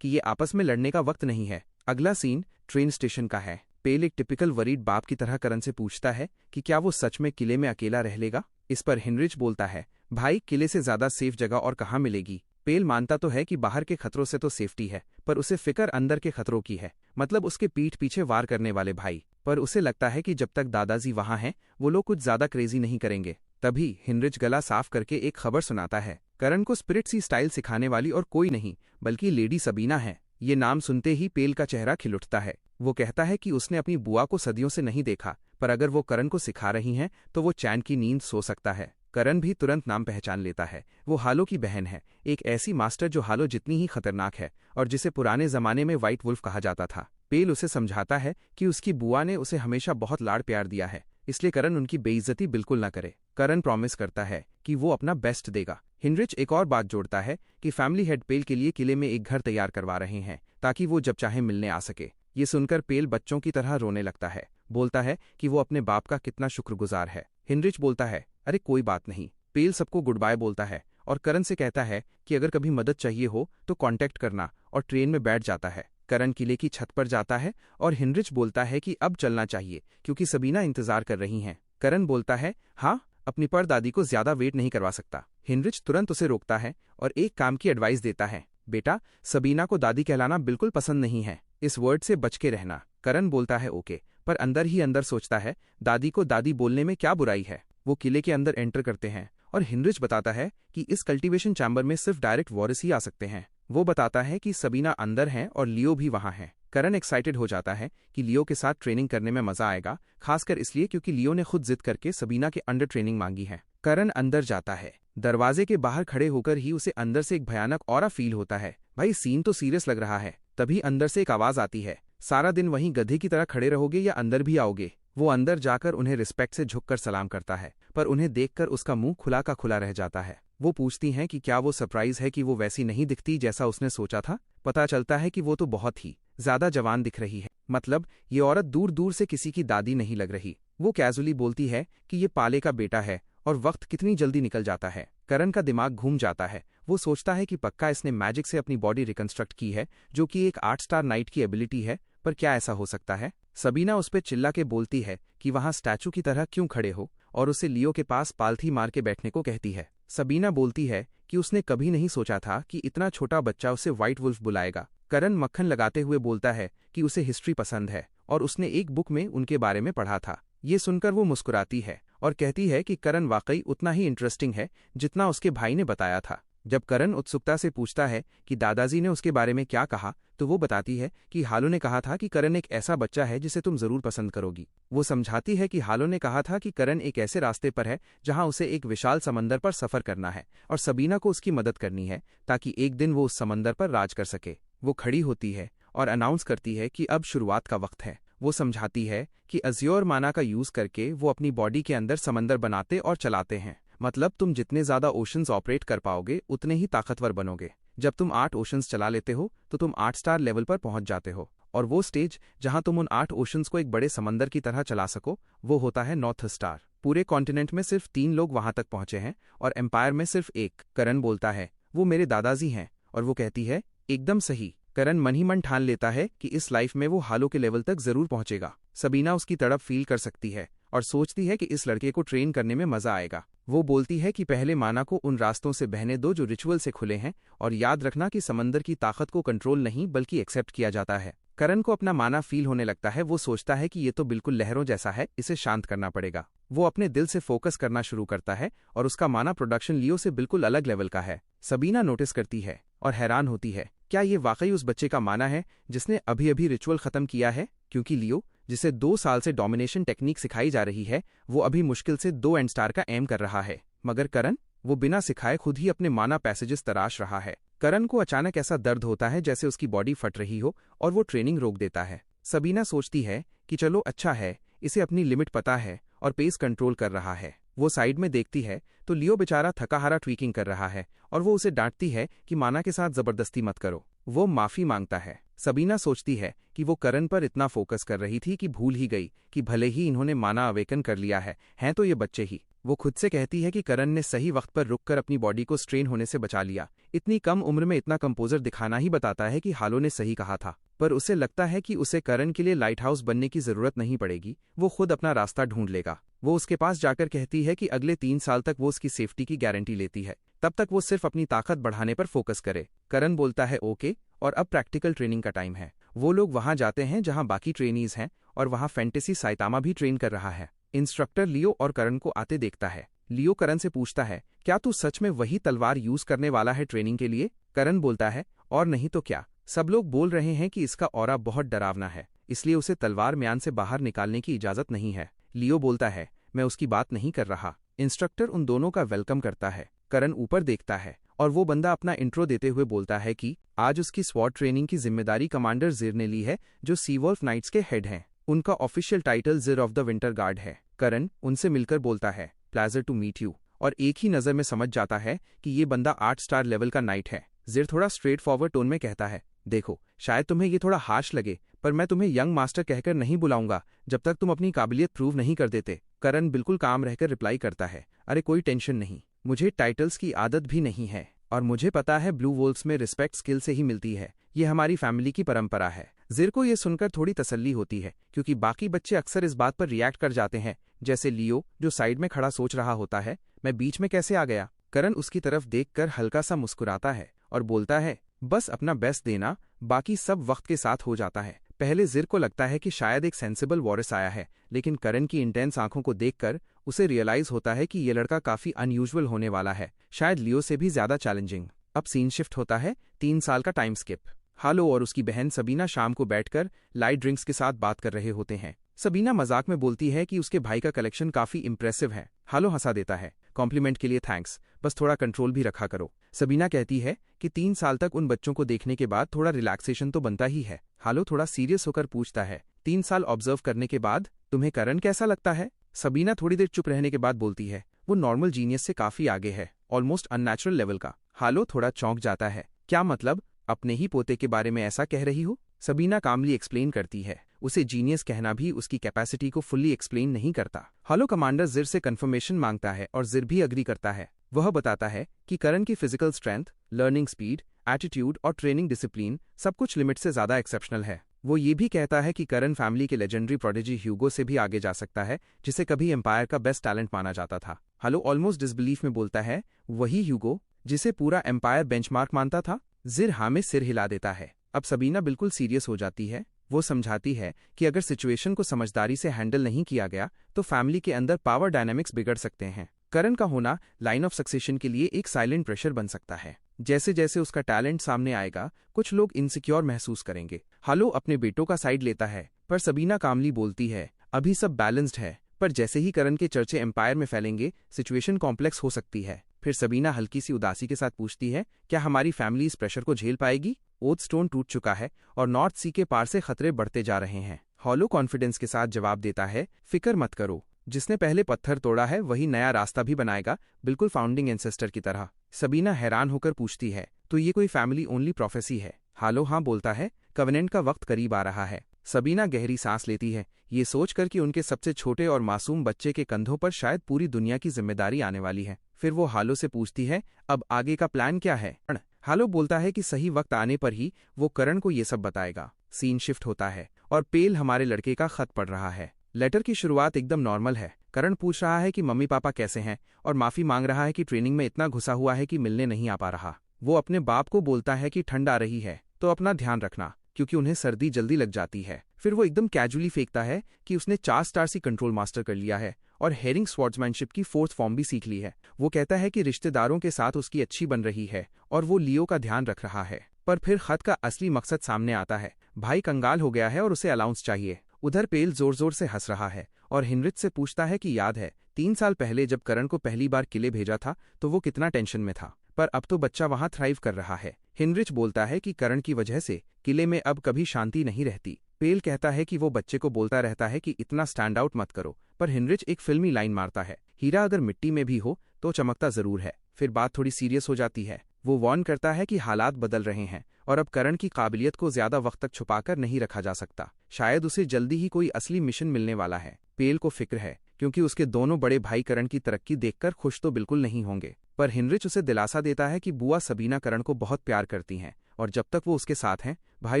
कि ये आपस में लड़ने का वक्त नहीं है। अगला सीन ट्रेन स्टेशन का है। पेल एक टिपिकल वरीड बाप की तरह करन से पूछता है कि क्या वो सच में किले में अकेला रह लेगा। इस पर हिनरिच बोलता है, भाई किले से ज्यादा सेफ जगह और कहाँ मिलेगी। पेल मानता तो है कि बाहर के खतरों से तो सेफ्टी है, पर उसे फिक्र अंदर के खतरों की है, मतलब उसके पीठ पीछे वार करने वाले भाई। पर उसे लगता है कि जब तक दादाजी वहां हैं वो लोग कुछ ज्यादा क्रेजी नहीं करेंगे। तभी हिनरिच गला साफ करके एक खबर सुनाता है। करन को स्पिरिट सी स्टाइल सिखाने वाली और कोई नहीं बल्कि लेडी सबीना है। ये नाम सुनते ही पेल का चेहरा खिल उठता है। वो कहता है कि उसने अपनी बुआ को सदियों से नहीं देखा, पर अगर वो करन को सिखा रही हैं तो वो चैन की नींद सो सकता है। करन भी तुरंत नाम पहचान लेता है। वो हालो की बहन है, एक ऐसी मास्टर जो हालो जितनी ही खतरनाक है और जिसे पुराने जमाने में व्हाइट वुल्फ कहा जाता था। पेल उसे समझाता है कि उसकी बुआ ने उसे हमेशा बहुत लाड़ प्यार दिया है, इसलिए करन उनकी बेइज्जती बिल्कुल न करे। करन प्रॉमिस करता है कि वो अपना बेस्ट देगा। हिनरिच एक और बात जोड़ता है कि फैमिली हेड पेल के लिए किले में एक घर तैयार करवा रहे हैं ताकि वो जब चाहे मिलने आ सके। ये सुनकर पेल बच्चों की तरह रोने लगता है, बोलता है कि वो अपने बाप का कितना शुक्रगुजार है। हिनरिच बोलता है, अरे कोई बात नहीं। पेल सबको गुड बाय बोलता है और करन से कहता है कि अगर कभी मदद चाहिए हो तो कांटेक्ट करना, और ट्रेन में बैठ जाता है। करन किले की छत पर जाता है और हिनरिच बोलता है कि अब चलना चाहिए क्योंकि सबीना इंतजार कर रही हैं। करन बोलता है, हाँ, अपनी परदादी को ज्यादा वेट नहीं करवा सकता। हिनरिच तुरंत उसे रोकता है और एक काम की एडवाइस देता है, बेटा सबीना को दादी कहलाना बिल्कुल पसंद नहीं है, इस वर्ड से बच के रहना। करन बोलता है ओके, पर अंदर ही अंदर सोचता है दादी को दादी बोलने में क्या बुराई है। वो किले के अंदर एंटर करते हैं और हिनरिच बताता है कि इस कल्टीवेशन चैम्बर में सिर्फ डायरेक्ट वॉरिस ही आ सकते हैं। वो बताता है कि सबीना अंदर हैं और लियो भी वहां है। करन एक्साइटेड हो जाता है कि लियो के साथ ट्रेनिंग करने में मजा आएगा, खासकर इसलिए क्योंकि लियो ने खुद जिद करके सबीना के अंडर ट्रेनिंग मांगी है। करन अंदर जाता है। दरवाजे के बाहर खड़े होकर ही उसे अंदर से एक भयानक ऑरा फील होता है। भाई सीन तो सीरियस लग रहा है। तभी अंदर से एक आवाज आती है, सारा दिन वहीं गधे की तरह खड़े रहोगे या अंदर भी आओगे। वो अंदर जाकर उन्हें रिस्पेक्ट से झुककर सलाम करता है, पर उन्हें देखकर उसका मुंह खुला का खुला रह जाता है। वो पूछती हैं कि क्या वो सरप्राइज है कि वो वैसी नहीं दिखती जैसा उसने सोचा था। पता चलता है कि वो तो बहुत ही ज्यादा जवान दिख रही है, मतलब ये औरत दूर दूर से किसी की दादी नहीं लग रही। वो कैजुअली बोलती है कि ये पाले का बेटा है और वक्त कितनी जल्दी निकल जाता है। करन का दिमाग घूम जाता है। वो सोचता है कि पक्का इसने मैजिक से अपनी बॉडी रिकंस्ट्रक्ट की है, जो कि एक 8 स्टार नाइट की एबिलिटी है, पर क्या ऐसा हो सकता है। सबीना उस पर चिल्ला के बोलती है कि वहां स्टैचू की तरह क्यों खड़े हो, और उसे लियो के पास पालथी मार के बैठने को कहती है। सबीना बोलती है कि उसने कभी नहीं सोचा था कि इतना छोटा बच्चा उसे व्हाइट वुल्फ बुलाएगा। करन मक्खन लगाते हुए बोलता है कि उसे हिस्ट्री पसंद है और उसने एक बुक में उनके बारे में पढ़ा था। ये सुनकर वो मुस्कुराती है और कहती है कि करन वाकई उतना ही इंटरेस्टिंग है जितना उसके भाई ने बताया था। जब करन उत्सुकता से पूछता है कि दादाजी ने उसके बारे में क्या कहा, तो वो बताती है कि हालो ने कहा था कि करन एक ऐसा बच्चा है जिसे तुम जरूर पसंद करोगी। वो समझाती है कि हालो ने कहा था कि करन एक ऐसे रास्ते पर है जहां उसे एक विशाल समंदर पर सफर करना है और सबीना को उसकी मदद करनी है ताकि एक दिन वो उस समंदर पर राज कर सके। वो खड़ी होती है और अनाउंस करती है कि अब शुरुआत का वक्त है। वो समझाती है कि अज्योर माना का यूज करके वो अपनी बॉडी के अंदर समंदर बनाते और चलाते हैं, मतलब तुम जितने ज्यादा ओशंस ऑपरेट कर पाओगे उतने ही ताकतवर बनोगे। जब तुम 8 ओशंस चला लेते हो तो तुम 8 स्टार लेवल पर पहुंच जाते हो, और वो स्टेज जहां तुम उन 8 ओशंस को एक बड़े समंदर की तरह चला सको वो होता है 9th स्टार। पूरे कॉन्टिनेंट में सिर्फ 3 लोग वहां तक पहुंचे हैं और एम्पायर में सिर्फ 1। करन बोलता है वो मेरे दादाजी हैं, और वो कहती है एकदम सही। करन मन ही मन ठान लेता है कि इस लाइफ में वो हालो के लेवल तक जरूर पहुंचेगा। सबीना उसकी तड़प फील कर सकती है और सोचती है कि इस लड़के को ट्रेन करने में मजा आएगा। वो बोलती है कि पहले माना को उन रास्तों से बहने दो जो रिचुअल से खुले हैं, और याद रखना कि समंदर की ताकत को कंट्रोल नहीं बल्कि एक्सेप्ट किया जाता है। करन को अपना माना फील होने लगता है। वो सोचता है कि ये तो बिल्कुल लहरों जैसा है, इसे शांत करना पड़ेगा। वो अपने दिल से फोकस करना शुरू करता है और उसका माना प्रोडक्शन लियो से बिल्कुल अलग लेवल का है। सबीना नोटिस करती है और हैरान होती है, क्या ये वाकई उस बच्चे का माना है जिसने अभी अभी रिचुअल खत्म किया है, क्योंकि लियो जिसे 2 साल से डोमिनेशन टेक्निक सिखाई जा रही है वो अभी मुश्किल से 2 एंड स्टार का एम कर रहा है, मगर करन वो बिना सिखाए खुद ही अपने माना पैसेजेस तराश रहा है। करन को अचानक ऐसा दर्द होता है जैसे उसकी बॉडी फट रही हो और वो ट्रेनिंग रोक देता है। सबीना सोचती है कि चलो अच्छा है, इसे अपनी लिमिट पता है और पेस कंट्रोल कर रहा है। वो साइड में देखती है तो लियो बेचारा थकाहारा ट्वीकिंग कर रहा है और वो उसे डांटती है कि माना के साथ जबरदस्ती मत करो। वो माफी मांगता है। सबीना सोचती है कि वो करण पर इतना फोकस कर रही थी कि भूल ही गई कि भले ही इन्होंने माना अवेकन कर लिया है, हैं तो ये बच्चे ही। वो खुद से कहती है कि करण ने सही वक्त पर रुककर अपनी बॉडी को स्ट्रेन होने से बचा लिया। इतनी कम उम्र में इतना कंपोजर दिखाना ही बताता है कि हालो ने सही कहा था। पर उसे लगता है कि उसे करण के लिए लाइट हाउस बनने की जरूरत नहीं पड़ेगी, वो खुद अपना रास्ता ढूंढ लेगा। वो उसके पास जाकर कहती है कि अगले 3 साल तक वो उसकी सेफ्टी की गारंटी लेती है, तब तक वो सिर्फ अपनी ताकत बढ़ाने पर फोकस करे। करण बोलता है ओके, और अब प्रैक्टिकल ट्रेनिंग का टाइम है। वो लोग वहां जाते हैं जहां बाकी ट्रेनीज हैं और वहां फैंटेसी साइतामा भी ट्रेन कर रहा है। इंस्ट्रक्टर लियो और करण को आते देखता है। लियो करण से पूछता है, क्या तू सच में वही तलवार यूज करने वाला है ट्रेनिंग के लिए? करण बोलता है, और नहीं तो क्या, सब लोग बोल रहे हैं कि इसका ऑरा बहुत डरावना है, इसलिए उसे तलवार म्यान से बाहर निकालने की इजाजत नहीं है। लियो बोलता है, मैं उसकी बात नहीं कर रहा। इंस्ट्रक्टर उन दोनों का वेलकम करता है। करण ऊपर देखता है और वो बंदा अपना इंट्रो देते हुए बोलता है कि आज उसकी स्वॉट ट्रेनिंग की जिम्मेदारी कमांडर जिर ने ली है, जो सीवॉल्फ नाइट्स के हेड हैं। उनका ऑफिशियल टाइटल जिर ऑफ द विंटर गार्ड है। करण उनसे मिलकर बोलता है, प्लेजर टू मीट यू, और एक ही नजर में समझ जाता है कि ये बंदा 8 स्टार लेवल का नाइट है। जिर थोड़ा स्ट्रेट फॉरवर्ड टोन में कहता है, देखो शायद तुम्हें ये थोड़ा हार्श लगे, पर मैं तुम्हें यंग मास्टर कहकर नहीं बुलाऊंगा जब तक तुम अपनी काबिलियत प्रूव नहीं कर देते। करण बिल्कुल काम रहकर रिप्लाई करता है, अरे कोई टेंशन नहीं, मुझे टाइटल्स की आदत भी नहीं है, और मुझे पता है ब्लू वोल्फ्स में रिस्पेक्ट स्किल से ही मिलती है, ये हमारी फैमिली की परंपरा है। जिर को ये सुनकर थोड़ी तसल्ली होती है, क्योंकि बाकी बच्चे अक्सर इस बात पर रिएक्ट कर जाते हैं, जैसे लियो जो साइड में खड़ा सोच रहा होता है, मैं बीच में कैसे आ गया। करण उसकी तरफ देखकर हल्का सा मुस्कुराता है और बोलता है, बस अपना बेस्ट देना, बाकी सब वक्त के साथ हो जाता है। पहले जिर को लगता है कि शायद एक सेंसिबल वॉरिस आया है, लेकिन करण की इंटेंस आंखों को देखकर उसे रियलाइज होता है कि ये लड़का काफी अनयूजुअल होने वाला है, शायद लियो से भी ज्यादा चैलेंजिंग। अब सीन शिफ्ट होता है 3 साल का टाइम स्किप। हालो और उसकी बहन सबीना शाम को बैठकर लाइट ड्रिंक्स के साथ बात कर रहे होते हैं। सबीना मजाक में बोलती है कि उसके भाई का कलेक्शन काफी इंप्रेसिव है। हालो हंसा देता है, कॉम्प्लीमेंट के लिए थैंक्स, बस थोड़ा कंट्रोल भी रखा करो। सबीना कहती है कि 3 साल तक उन बच्चों को देखने के बाद थोड़ा रिलैक्सेशन तो बनता ही है। हालो थोड़ा सीरियस होकर पूछता है, 3 साल ऑब्जर्व करने के बाद तुम्हें करण कैसा लगता है? सबीना थोड़ी देर चुप रहने के बाद बोलती है, वो नॉर्मल जीनियस से काफी आगे है, ऑलमोस्ट अननेचुरल लेवल का। हालो थोड़ा चौंक जाता है, क्या मतलब, अपने ही पोते के बारे में ऐसा कह रही हो? सबीना कामली एक्सप्लेन करती है, उसे जीनियस कहना भी उसकी कैपेसिटी को फुल्ली एक्सप्लेन नहीं करता। हालो कमांडर जिर से कंफर्मेशन मांगता है और जिर भी अग्री करता है। वह बताता है कि करण की physical strength, learning speed, attitude और ट्रेनिंग डिसिप्लिन सब कुछ लिमिट से ज्यादा एक्सेप्शनल है। वो ये भी कहता है कि करण फैमिली के लेजेंडरी प्रोडिजी ह्यूगो से भी आगे जा सकता है, जिसे कभी एम्पायर का बेस्ट टैलेंट माना जाता था। हालो ऑलमोस्ट डिसबिलीफ में बोलता है, वही ह्यूगो जिसे पूरा एम्पायर बेंचमार्क मानता था? जिर हाँ में सिर हिला देता है। अब सबीना बिल्कुल सीरियस हो जाती है। वो समझाती है कि अगर सिचुएशन को समझदारी से हैंडल नहीं किया गया तो फैमिली के अंदर पावर डायनामिक्स बिगड़ सकते हैं। करण का होना लाइन ऑफ सक्सेशन के लिए एक साइलेंट प्रेशर बन सकता है। जैसे जैसे उसका टैलेंट सामने आएगा, कुछ लोग इनसिक्योर महसूस करेंगे। हालो अपने बेटों का साइड लेता है, पर सबीना कामली बोलती है, अभी सब बैलेंस्ड है, पर जैसे ही करण के चर्चे एम्पायर में फैलेंगे, सिचुएशन कॉम्प्लेक्स हो सकती है। फिर सबीना हल्की सी उदासी के साथ पूछती है, क्या हमारी फैमिली इस प्रेशर को झेल पाएगी? ओथ स्टोन टूट चुका है और नॉर्थ सी के पार से खतरे बढ़ते जा रहे हैं। हॉलो कॉन्फिडेंस के साथ जवाब देता है, फिक्र मत करो, जिसने पहले पत्थर तोड़ा है वही नया रास्ता भी बनाएगा, बिल्कुल फाउंडिंग एंसेस्टर की तरह। सबीना हैरान होकर पूछती है, तो ये कोई फैमिली ओनली प्रोफेसी है? हालो हाँ बोलता है, कवेनेंट का वक्त करीब आ रहा है। सबीना गहरी सांस लेती है, ये सोचकर कि उनके सबसे छोटे और मासूम बच्चे के कंधों पर शायद पूरी दुनिया की जिम्मेदारी आने वाली है। फिर वो हालो से पूछती है, अब आगे का प्लान क्या है? हालो बोलता है कि सही वक्त आने पर ही वो करण को ये सब बताएगा। सीन शिफ्ट होता है और पेल हमारे लड़के का खत पढ़ रहा है। लेटर की शुरुआत एकदम नॉर्मल है। करण पूछ रहा है कि मम्मी पापा कैसे हैं और माफी मांग रहा है कि ट्रेनिंग में इतना घुसा हुआ है कि मिलने नहीं आ पा रहा। वो अपने बाप को बोलता है कि ठंड आ रही है तो अपना ध्यान रखना, क्योंकि उन्हें सर्दी जल्दी लग जाती है। फिर वो एकदम कैजुअली फेंकता है कि उसने 4 स्टार सी कंट्रोल मास्टर कर लिया है और हेरिंग स्वॉर्ड्समैनशिप की 4th फॉर्म भी सीख ली है। वो कहता है कि रिश्तेदारों के साथ उसकी अच्छी बन रही है और वो लियो का ध्यान रख रहा है। पर फिर खत का असली मकसद सामने आता है। भाई कंगाल हो गया है और उसे अलाउंस चाहिए। उधर पेल जोर जोर से हंस रहा है और हिनरिच से पूछता है कि याद है 3 साल पहले जब करण को पहली बार किले भेजा था तो वो कितना टेंशन में था, पर अब तो बच्चा वहां थ्राइव कर रहा है। हिनरिच बोलता है कि करण की वजह से किले में अब कभी शांति नहीं रहती। पेल कहता है कि वो बच्चे को बोलता रहता है कि इतना स्टैंड आउट मत करो, पर हिनरिच एक फिल्मी लाइन मारता है हीरा अगर मिट्टी में भी हो तो चमकता जरूर है। फिर बात थोड़ी सीरियस हो जाती है। वो वार्न करता है कि हालात बदल रहे हैं और अब करण की काबिलियत को ज्यादा वक्त तक छुपाकर नहीं रखा जा सकता। शायद उसे जल्दी ही कोई असली मिशन मिलने वाला है। पेल को फिक्र है क्योंकि उसके दोनों बड़े भाई करण की तरक्की देखकर खुश तो बिल्कुल नहीं होंगे, पर हिनरिच उसे दिलासा देता है कि बुआ सबीना करण को बहुत प्यार करती हैं और जब तक वो उसके साथ हैं भाई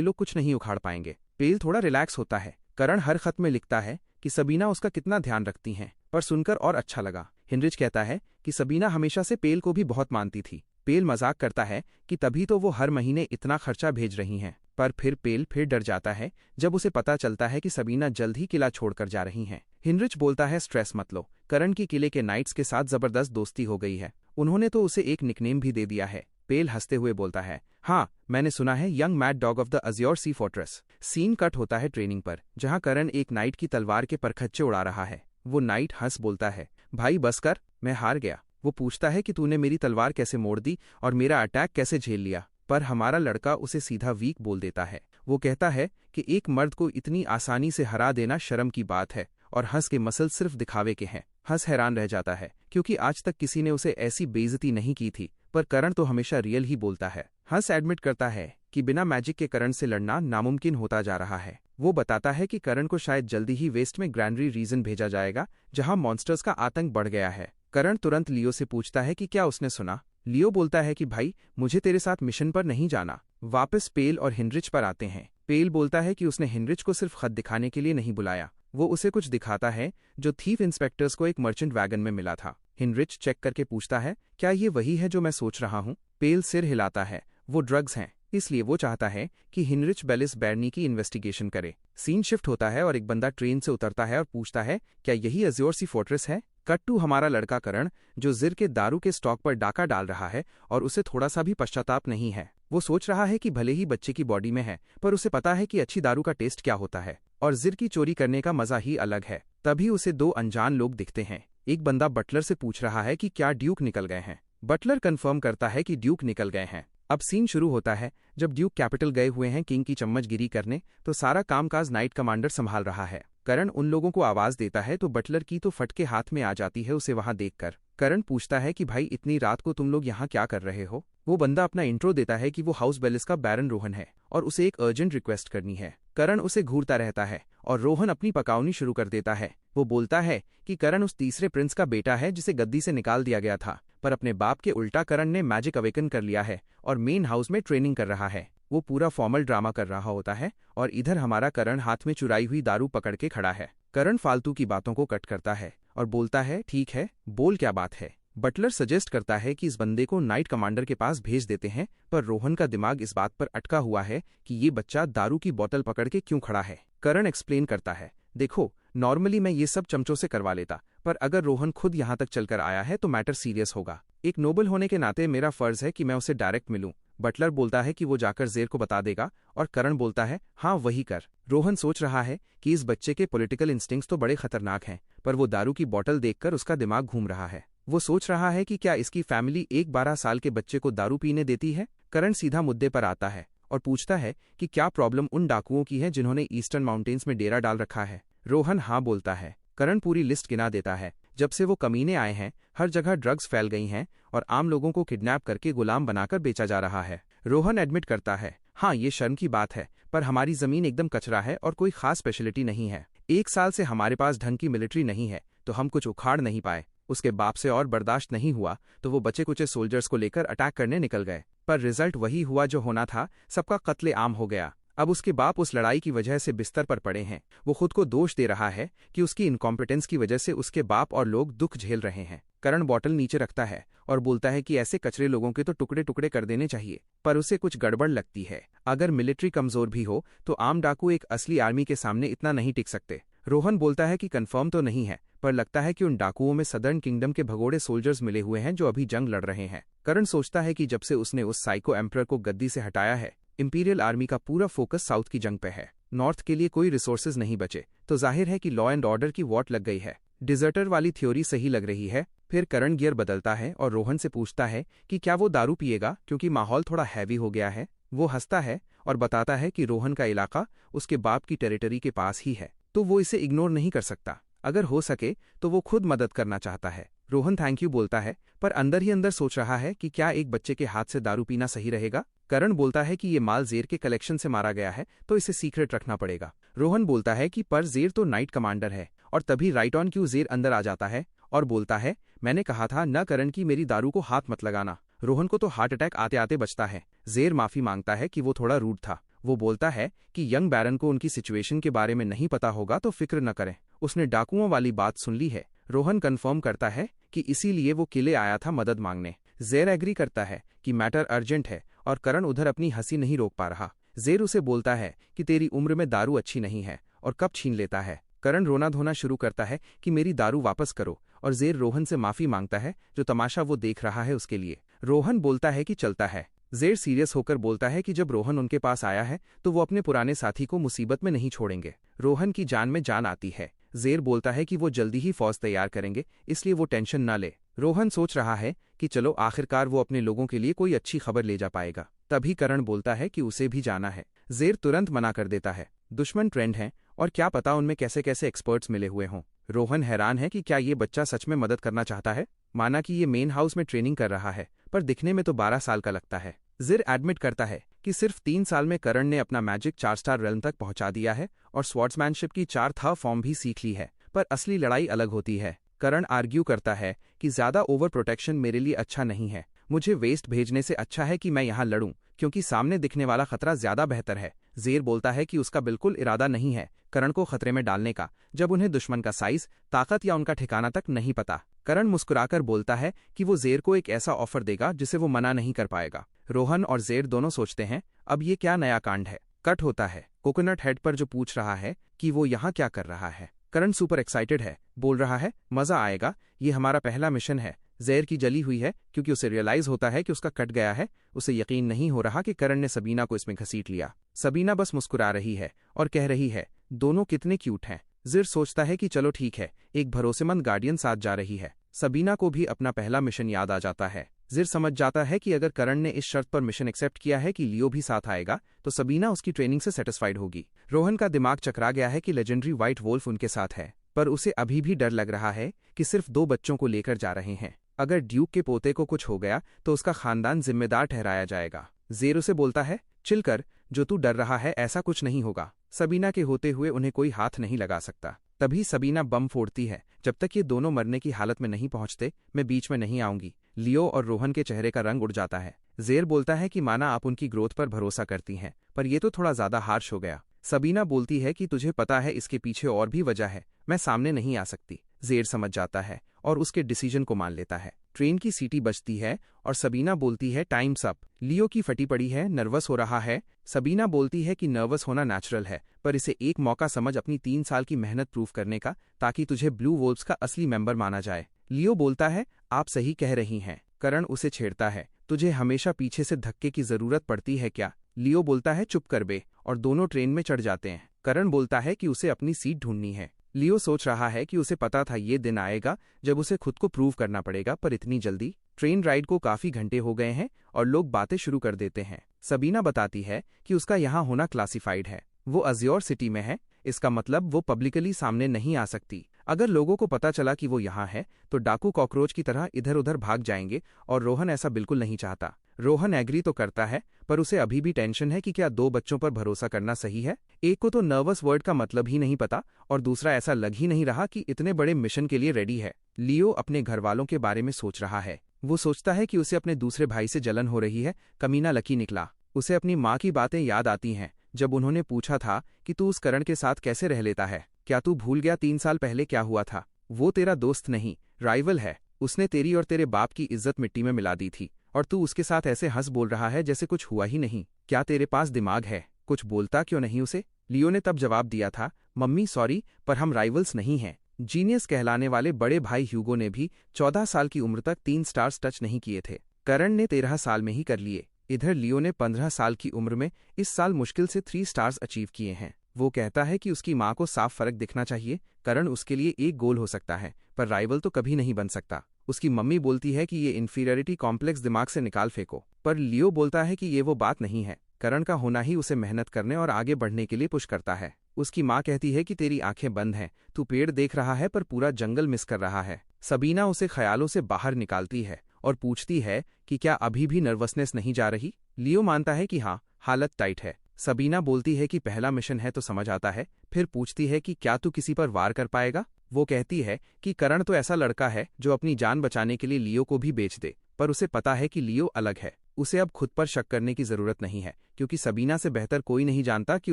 लोग कुछ नहीं उखाड़ पाएंगे। पेल थोड़ा रिलैक्स होता है। करण हर खत में लिखता है कि सबीना उसका कितना ध्यान रखती हैं, पर सुनकर और अच्छा लगा। हिनरिच कहता है कि सबीना हमेशा से पेल को भी बहुत मानती थी। पेल मजाक करता है कि तभी तो वो हर महीने इतना खर्चा भेज रही हैं, पर फिर पेल फिर डर जाता है जब उसे पता चलता है कि सबीना जल्द ही किला छोड़कर जा रही हैं। हिनरिच बोलता है स्ट्रेस मत लो, करण की किले के नाइट्स के साथ जबरदस्त दोस्ती हो गई है, उन्होंने तो उसे एक निकनेम भी दे दिया है। पेल हंसते हुए बोलता है, हाँ मैंने सुना है, young mad dog of the azure sea fortress. Scene cut होता है ट्रेनिंग पर, जहां करण एक नाइट की तलवार के परखच्चे उड़ा रहा है। वो नाइट हंस बोलता है, भाई बस कर, मैं हार गया। वो पूछता है कि तूने मेरी तलवार कैसे मोड़ दी और मेरा अटैक कैसे झेल लिया, पर हमारा लड़का उसे सीधा वीक बोल देता है। वो कहता है कि एक मर्द को इतनी आसानी से हरा देना शर्म की बात है और हंस के मसल सिर्फ दिखावे के हैं। हंस हैरान रह जाता है क्योंकि आज तक किसी ने उसे ऐसी बेइज्जती नहीं की थी, पर करण तो हमेशा रियल ही बोलता है। हंस एडमिट करता है कि बिना मैजिक के करण से लड़ना नामुमकिन होता जा रहा है। वो बताता है कि करण को शायद जल्दी ही वेस्ट में ग्रैंडरी रीजन भेजा जाएगा, जहां मॉन्स्टर्स का आतंक बढ़ गया है। करण तुरंत लियो से पूछता है कि क्या उसने सुना। लियो बोलता है कि भाई मुझे तेरे साथ मिशन पर नहीं जाना। वापस पेल और हिनरिच पर आते हैं। पेल बोलता है कि उसने हिनरिच को सिर्फ खत दिखाने के लिए नहीं बुलाया। वो उसे कुछ दिखाता है जो थीफ इंस्पेक्टर्स को एक मर्चेंट वैगन में मिला था। हिनरिच चेक करके पूछता है, क्या ये वही है जो मैं सोच रहा हूँ? पेल सिर हिलाता है, वो ड्रग्स हैं, इसलिए वो चाहता है कि हिनरिच बेलिस बैरनी की इन्वेस्टिगेशन करे। सीन शिफ्ट होता है और एक बंदा ट्रेन से उतरता है और पूछता है, क्या यही अज्योर सी फोर्ट्रेस है? कट टू हमारा लड़का करण, जो जिर के दारू के स्टॉक पर डाका डाल रहा है और उसे थोड़ा सा भी पश्चाताप नहीं है। वो सोच रहा है कि भले ही बच्चे की बॉडी में है, पर उसे पता है कि अच्छी दारू का टेस्ट क्या होता है और जिर की चोरी करने का मजा ही अलग है। तभी उसे दो अनजान लोग दिखते हैं। एक बंदा बटलर से पूछ रहा है कि क्या ड्यूक निकल गए हैं। बटलर कंफर्म करता है कि ड्यूक निकल गए हैं। अब सीन शुरू होता है जब ड्यूक कैपिटल गए हुए हैं किंग की चम्मचगिरी करने, तो सारा कामकाज नाइट कमांडर संभाल रहा है। करण उन लोगों को आवाज देता है तो बटलर की तो फटके हाथ में आ जाती है उसे वहां देखकर। करण पूछता है कि भाई इतनी रात को तुम लोग यहाँ क्या कर रहे हो? वो बंदा अपना इंट्रो देता है कि वो हाउस बेलिस का बैरन रोहन है और उसे एक अर्जेंट रिक्वेस्ट करनी है। करण उसे घूरता रहता है और रोहन अपनी पकावनी शुरू कर देता है। वो बोलता है कि करण उस तीसरे प्रिंस का बेटा है जिसे गद्दी से निकाल दिया गया था, पर अपने बाप के उल्टा करण ने मैजिक अवेकन कर लिया है और मेन हाउस में ट्रेनिंग कर रहा है। वो पूरा फॉर्मल ड्रामा कर रहा होता है और इधर हमारा करण हाथ में चुराई हुई दारू पकड़ के खड़ा है। करण फालतू की बातों को कट करता है और बोलता है, ठीक है बोल क्या बात है। बटलर सजेस्ट करता है कि इस बंदे को नाइट कमांडर के पास भेज देते हैं, पर रोहन का दिमाग इस बात पर अटका हुआ है कि ये बच्चा दारू की बोतल पकड़ के क्यों खड़ा है। करण एक्सप्लेन करता है, देखो नॉर्मली मैं ये सब चमचों से करवा लेता, पर अगर रोहन खुद यहाँ तक चलकर आया है तो मैटर सीरियस होगा। एक नोबल होने के नाते मेरा फर्ज है कि मैं उसे डायरेक्ट मिलूं। बटलर बोलता है कि वो जाकर जेर को बता देगा और करण बोलता है, हाँ वही कर। रोहन सोच रहा है कि इस बच्चे के पॉलिटिकल इंस्टिंक्ट्स तो बड़े खतरनाक हैं, पर वो दारू की बोतल देखकर उसका दिमाग घूम रहा है। वो सोच रहा है कि क्या इसकी फैमिली एक 12 साल के बच्चे को दारू पीने देती है। करण सीधा मुद्दे पर आता है और पूछता है कि क्या प्रॉब्लम उन डाकुओं की है जिन्होंने ईस्टर्न माउंटेन्स में डेरा डाल रखा है। रोहन हाँ बोलता है। करण पूरी लिस्ट गिना देता है। जब से वो कमीने आए हैं हर जगह ड्रग्स फैल गई हैं और आम लोगों को किडनैप करके गुलाम बनाकर बेचा जा रहा है। रोहन एडमिट करता है, हाँ ये शर्म की बात है, पर हमारी जमीन एकदम कचरा है और कोई खास स्पेशलिटी नहीं है। 1 साल से हमारे पास ढंग की मिलिट्री नहीं है तो हम कुछ उखाड़ नहीं पाए। उसके बाप से और बर्दाश्त नहीं हुआ तो वो बचे कुचे सोल्जर्स को लेकर अटैक करने निकल गए, पर रिजल्ट वही हुआ जो होना था, सबका कत्ले आम हो गया। अब उसके बाप उस लड़ाई की वजह से बिस्तर पर पड़े हैं। वो खुद को दोष दे रहा है कि उसकी इनकॉम्पिटेंस की वजह से उसके बाप और लोग दुख झेल रहे हैं। करण बॉटल नीचे रखता है और बोलता है कि ऐसे कचरे लोगों के तो टुकड़े टुकड़े कर देने चाहिए, पर उसे कुछ गड़बड़ लगती है। अगर मिलिट्री कमजोर भी हो तो आम डाकू एक असली आर्मी के सामने इतना नहीं टिक सकते। रोहन बोलता है कि कंफर्म तो नहीं है, पर लगता है कि उन डाकुओं में सदर्न किंगडम के भगोड़े सोल्जर्स मिले हुए हैं जो अभी जंग लड़ रहे हैं। करण सोचता है कि जब से उसने उस साइको एम्परर को गद्दी से हटाया है, इंपीरियल आर्मी का पूरा फोकस साउथ की जंग पे है। नॉर्थ के लिए कोई रिसोर्सेज नहीं बचे, तो जाहिर है कि लॉ एंड ऑर्डर की वॉट लग गई है। डिजर्टर वाली थ्योरी सही लग रही है। फिर करण गियर बदलता है और रोहन से पूछता है कि क्या वो दारू पिएगा क्योंकि माहौल थोड़ा हैवी हो गया है। वो हंसता है और बताता है कि रोहन का इलाका उसके बाप की टेरिटरी के पास ही है, तो वो इसे इग्नोर नहीं कर सकता। अगर हो सके तो वो खुद मदद करना चाहता है। रोहन थैंक यू बोलता है, पर अंदर ही अंदर सोच रहा है कि क्या एक बच्चे के हाथ से दारू पीना सही रहेगा। करण बोलता है कि ये माल ज़ेर के कलेक्शन से मारा गया है, तो इसे सीक्रेट रखना पड़ेगा। रोहन बोलता है कि पर ज़ेर तो नाइट कमांडर है, और तभी राइट ऑन क्यों ज़ेर अंदर आ जाता है और बोलता है, मैंने कहा था न करण की मेरी दारू को हाथ मत लगाना। रोहन को तो हार्ट अटैक आते आते बचता है। ज़ेर माफी मांगता है कि वो थोड़ा रूड था। वो बोलता है कि यंग बैरन को उनकी सिचुएशन के बारे में नहीं पता होगा तो फिक्र न करें, उसने डाकुओं वाली बात सुन ली है। रोहन कंफर्म करता है कि इसीलिए वो किले आया था मदद मांगने। ज़ेर एग्री करता है कि मैटर अर्जेंट है और करण उधर अपनी हंसी नहीं रोक पा रहा। ज़ेर उसे बोलता है कि तेरी उम्र में दारू अच्छी नहीं है और कब छीन लेता है। करण रोना धोना शुरू करता है कि मेरी दारू वापस करो, और ज़ेर रोहन से माफी मांगता है जो तमाशा वो देख रहा है उसके लिए। रोहन बोलता है कि चलता है। ज़ेर सीरियस होकर बोलता है कि जब रोहन उनके पास आया है तो वो अपने पुराने साथी को मुसीबत में नहीं छोड़ेंगे। रोहन की जान में जान आती है। ज़ेर बोलता है कि वो जल्दी ही फौज तैयार करेंगे, इसलिए वो टेंशन न ले। रोहन सोच रहा है कि चलो आखिरकार वो अपने लोगों के लिए कोई अच्छी खबर ले जा पाएगा। तभी करण बोलता है कि उसे भी जाना है। ज़ेर तुरंत मना कर देता है। दुश्मन ट्रेंड हैं और क्या पता उनमें कैसे कैसे एक्सपर्ट्स मिले हुए हों। रोहन हैरान है कि क्या ये बच्चा सच में मदद करना चाहता है। माना कि ये मेन हाउस में ट्रेनिंग कर रहा है, पर दिखने में तो 12 साल का लगता है। ज़ेर एडमिट करता है कि सिर्फ 3 साल में करण ने अपना मैजिक 4 स्टार रेल्म तक पहुंचा दिया है और स्वॉर्ड्समैनशिप की 4 था फॉर्म भी सीख ली है। पर असली लड़ाई अलग होती है। करण आर्ग्यू करता है कि ज्यादा ओवर प्रोटेक्शन मेरे लिए अच्छा नहीं है। मुझे वेस्ट भेजने से अच्छा है कि मैं यहाँ लड़ूं, क्योंकि सामने दिखने वाला खतरा ज्यादा बेहतर है। ज़ेर बोलता है कि उसका बिल्कुल इरादा नहीं है करण को खतरे में डालने का, जब उन्हें दुश्मन का साइज, ताकत या उनका ठिकाना तक नहीं पता। करण मुस्कुराकर बोलता है कि वो ज़ेर को एक ऐसा ऑफर देगा जिसे वो मना नहीं कर पाएगा। रोहन और ज़ेर दोनों सोचते हैं अब ये क्या नया कांड है। कट होता है कोकोनट हेड पर, जो पूछ रहा है कि वो यहाँ क्या कर रहा है। करण सुपर एक्साइटेड है, बोल रहा है मजा आएगा, ये हमारा पहला मिशन है। ज़ेर की जली हुई है क्योंकि उसे रियलाइज होता है कि उसका कट गया है। उसे यकीन नहीं हो रहा कि करण ने सबीना को इसमें घसीट लिया। सबीना बस मुस्कुरा रही है और कह रही है दोनों कितने क्यूट हैं। ज़ेर सोचता है कि चलो ठीक है, एक भरोसेमंद गार्डियन साथ जा रही है। सबीना को भी अपना पहला मिशन याद आ जाता है। ज़ेर समझ जाता है कि अगर करण ने इस शर्त पर मिशन एक्सेप्ट किया है कि लियो भी साथ आएगा तो सबीना उसकी ट्रेनिंग से सेटिस्फाइड होगी। रोहन का दिमाग चकरा गया है कि लेजेंडरी व्हाइट वोल्फ उनके साथ है, पर उसे अभी भी डर लग रहा है कि सिर्फ 2 बच्चों को लेकर जा रहे हैं। अगर ड्यूक के पोते को कुछ हो गया तो उसका खानदान जिम्मेदार ठहराया जाएगा। ज़ेर उसे बोलता है चिल कर, जो तू डर रहा है ऐसा कुछ नहीं होगा। सबीना के होते हुए उन्हें कोई हाथ नहीं लगा सकता। तभी सबीना बम फोड़ती है, जब तक ये दोनों मरने की हालत में नहीं पहुंचते मैं बीच में नहीं आऊंगी। लियो और रोहन के चेहरे का रंग उड़ जाता है। ज़ेर बोलता है कि माना आप उनकी ग्रोथ पर भरोसा करती हैं, पर ये तो थोड़ा ज्यादा हार्श हो गया। सबीना बोलती है कि तुझे पता है इसके पीछे और भी वजह है, मैं सामने नहीं आ सकती। ज़ेर समझ जाता है और उसके डिसीजन को मान लेता है। ट्रेन की सीटी बजती है और सबीना बोलती है टाइम्स अप। लियो की फटी पड़ी है, नर्वस हो रहा है। सबीना बोलती है कि नर्वस होना नेचुरल है, पर इसे एक मौका समझ अपनी 3 साल की मेहनत प्रूव करने का, ताकि तुझे ब्लू वोल्व्स का असली मेंबर माना जाए। लियो बोलता है आप सही कह रही हैं। करण उसे छेड़ता है, तुझे हमेशा पीछे से धक्के की जरूरत पड़ती है क्या। लियो बोलता है चुप कर बे, और दोनों ट्रेन में चढ़ जाते हैं। करण बोलता है कि उसे अपनी सीट ढूंढनी है। लियो सोच रहा है कि उसे पता था ये दिन आएगा जब उसे खुद को प्रूव करना पड़ेगा, पर इतनी जल्दी। ट्रेन राइड को काफी घंटे हो गए हैं और लोग बातें शुरू कर देते हैं। सबीना बताती है कि उसका यहाँ होना क्लासिफाइड है, वो अज्योर सिटी में है, इसका मतलब वो पब्लिकली सामने नहीं आ सकती। अगर लोगों को पता चला कि वो यहाँ है तो डाकू कॉकरोच की तरह इधर उधर भाग जाएंगे, और रोहन ऐसा बिल्कुल नहीं चाहता। रोहन एग्री तो करता है, पर उसे अभी भी टेंशन है कि क्या 2 बच्चों पर भरोसा करना सही है। एक को तो नर्वस वर्ड का मतलब ही नहीं पता, और दूसरा ऐसा लग ही नहीं रहा कि इतने बड़े मिशन के लिए रेडी है। लियो अपने घर वालों के बारे में सोच रहा है। वो सोचता है कि उसे अपने दूसरे भाई से जलन हो रही है, कमीना लकी निकला। उसे अपनी माँ की बातें याद आती हैं, जब उन्होंने पूछा था कि तू उस करण के साथ कैसे रह लेता है, क्या तू भूल गया 3 साल पहले क्या हुआ था। वो तेरा दोस्त नहीं, राइवल है। उसने तेरी और तेरे बाप की इज्जत मिट्टी में मिला दी थी, और तू उसके साथ ऐसे हंस बोल रहा है जैसे कुछ हुआ ही नहीं। क्या तेरे पास दिमाग है, कुछ बोलता क्यों नहीं उसे। लियो ने तब जवाब दिया था, मम्मी सॉरी, पर हम राइवल्स नहीं हैं। जीनियस कहलाने वाले बड़े भाई ह्यूगो ने भी 14 साल की उम्र तक 3 स्टार्स टच नहीं किए थे। करण ने 13 साल में ही कर लिए। इधर लियो ने 15 साल की उम्र में इस साल मुश्किल से 3 स्टार्स अचीव किए हैं। वो कहता है कि उसकी माँ को साफ फर्क दिखना चाहिए। करण उसके लिए एक गोल हो सकता है, पर राइवल तो कभी नहीं बन सकता। उसकी मम्मी बोलती है कि ये इन्फीरियरिटी कॉम्प्लेक्स दिमाग से निकाल फेंको, पर लियो बोलता है कि ये वो बात नहीं है। करण का होना ही उसे मेहनत करने और आगे बढ़ने के लिए पुश करता है। उसकी माँ कहती है कि तेरी आंखें बंद हैं, तू पेड़ देख रहा है पर पूरा जंगल मिस कर रहा है। सबीना उसे ख्यालों से बाहर निकालती है और पूछती है कि क्या अभी भी नर्वसनेस नहीं जा रही। लियो मानता है कि हाँ, हालत टाइट है। सबीना बोलती है कि पहला मिशन है तो समझ आता है, फिर पूछती है कि क्या तू किसी पर वार कर पाएगा। वो कहती है कि करण तो ऐसा लड़का है जो अपनी जान बचाने के लिए लियो को भी बेच दे, पर उसे पता है कि लियो अलग है। उसे अब खुद पर शक करने की जरूरत नहीं है, क्योंकि सबीना से बेहतर कोई नहीं जानता कि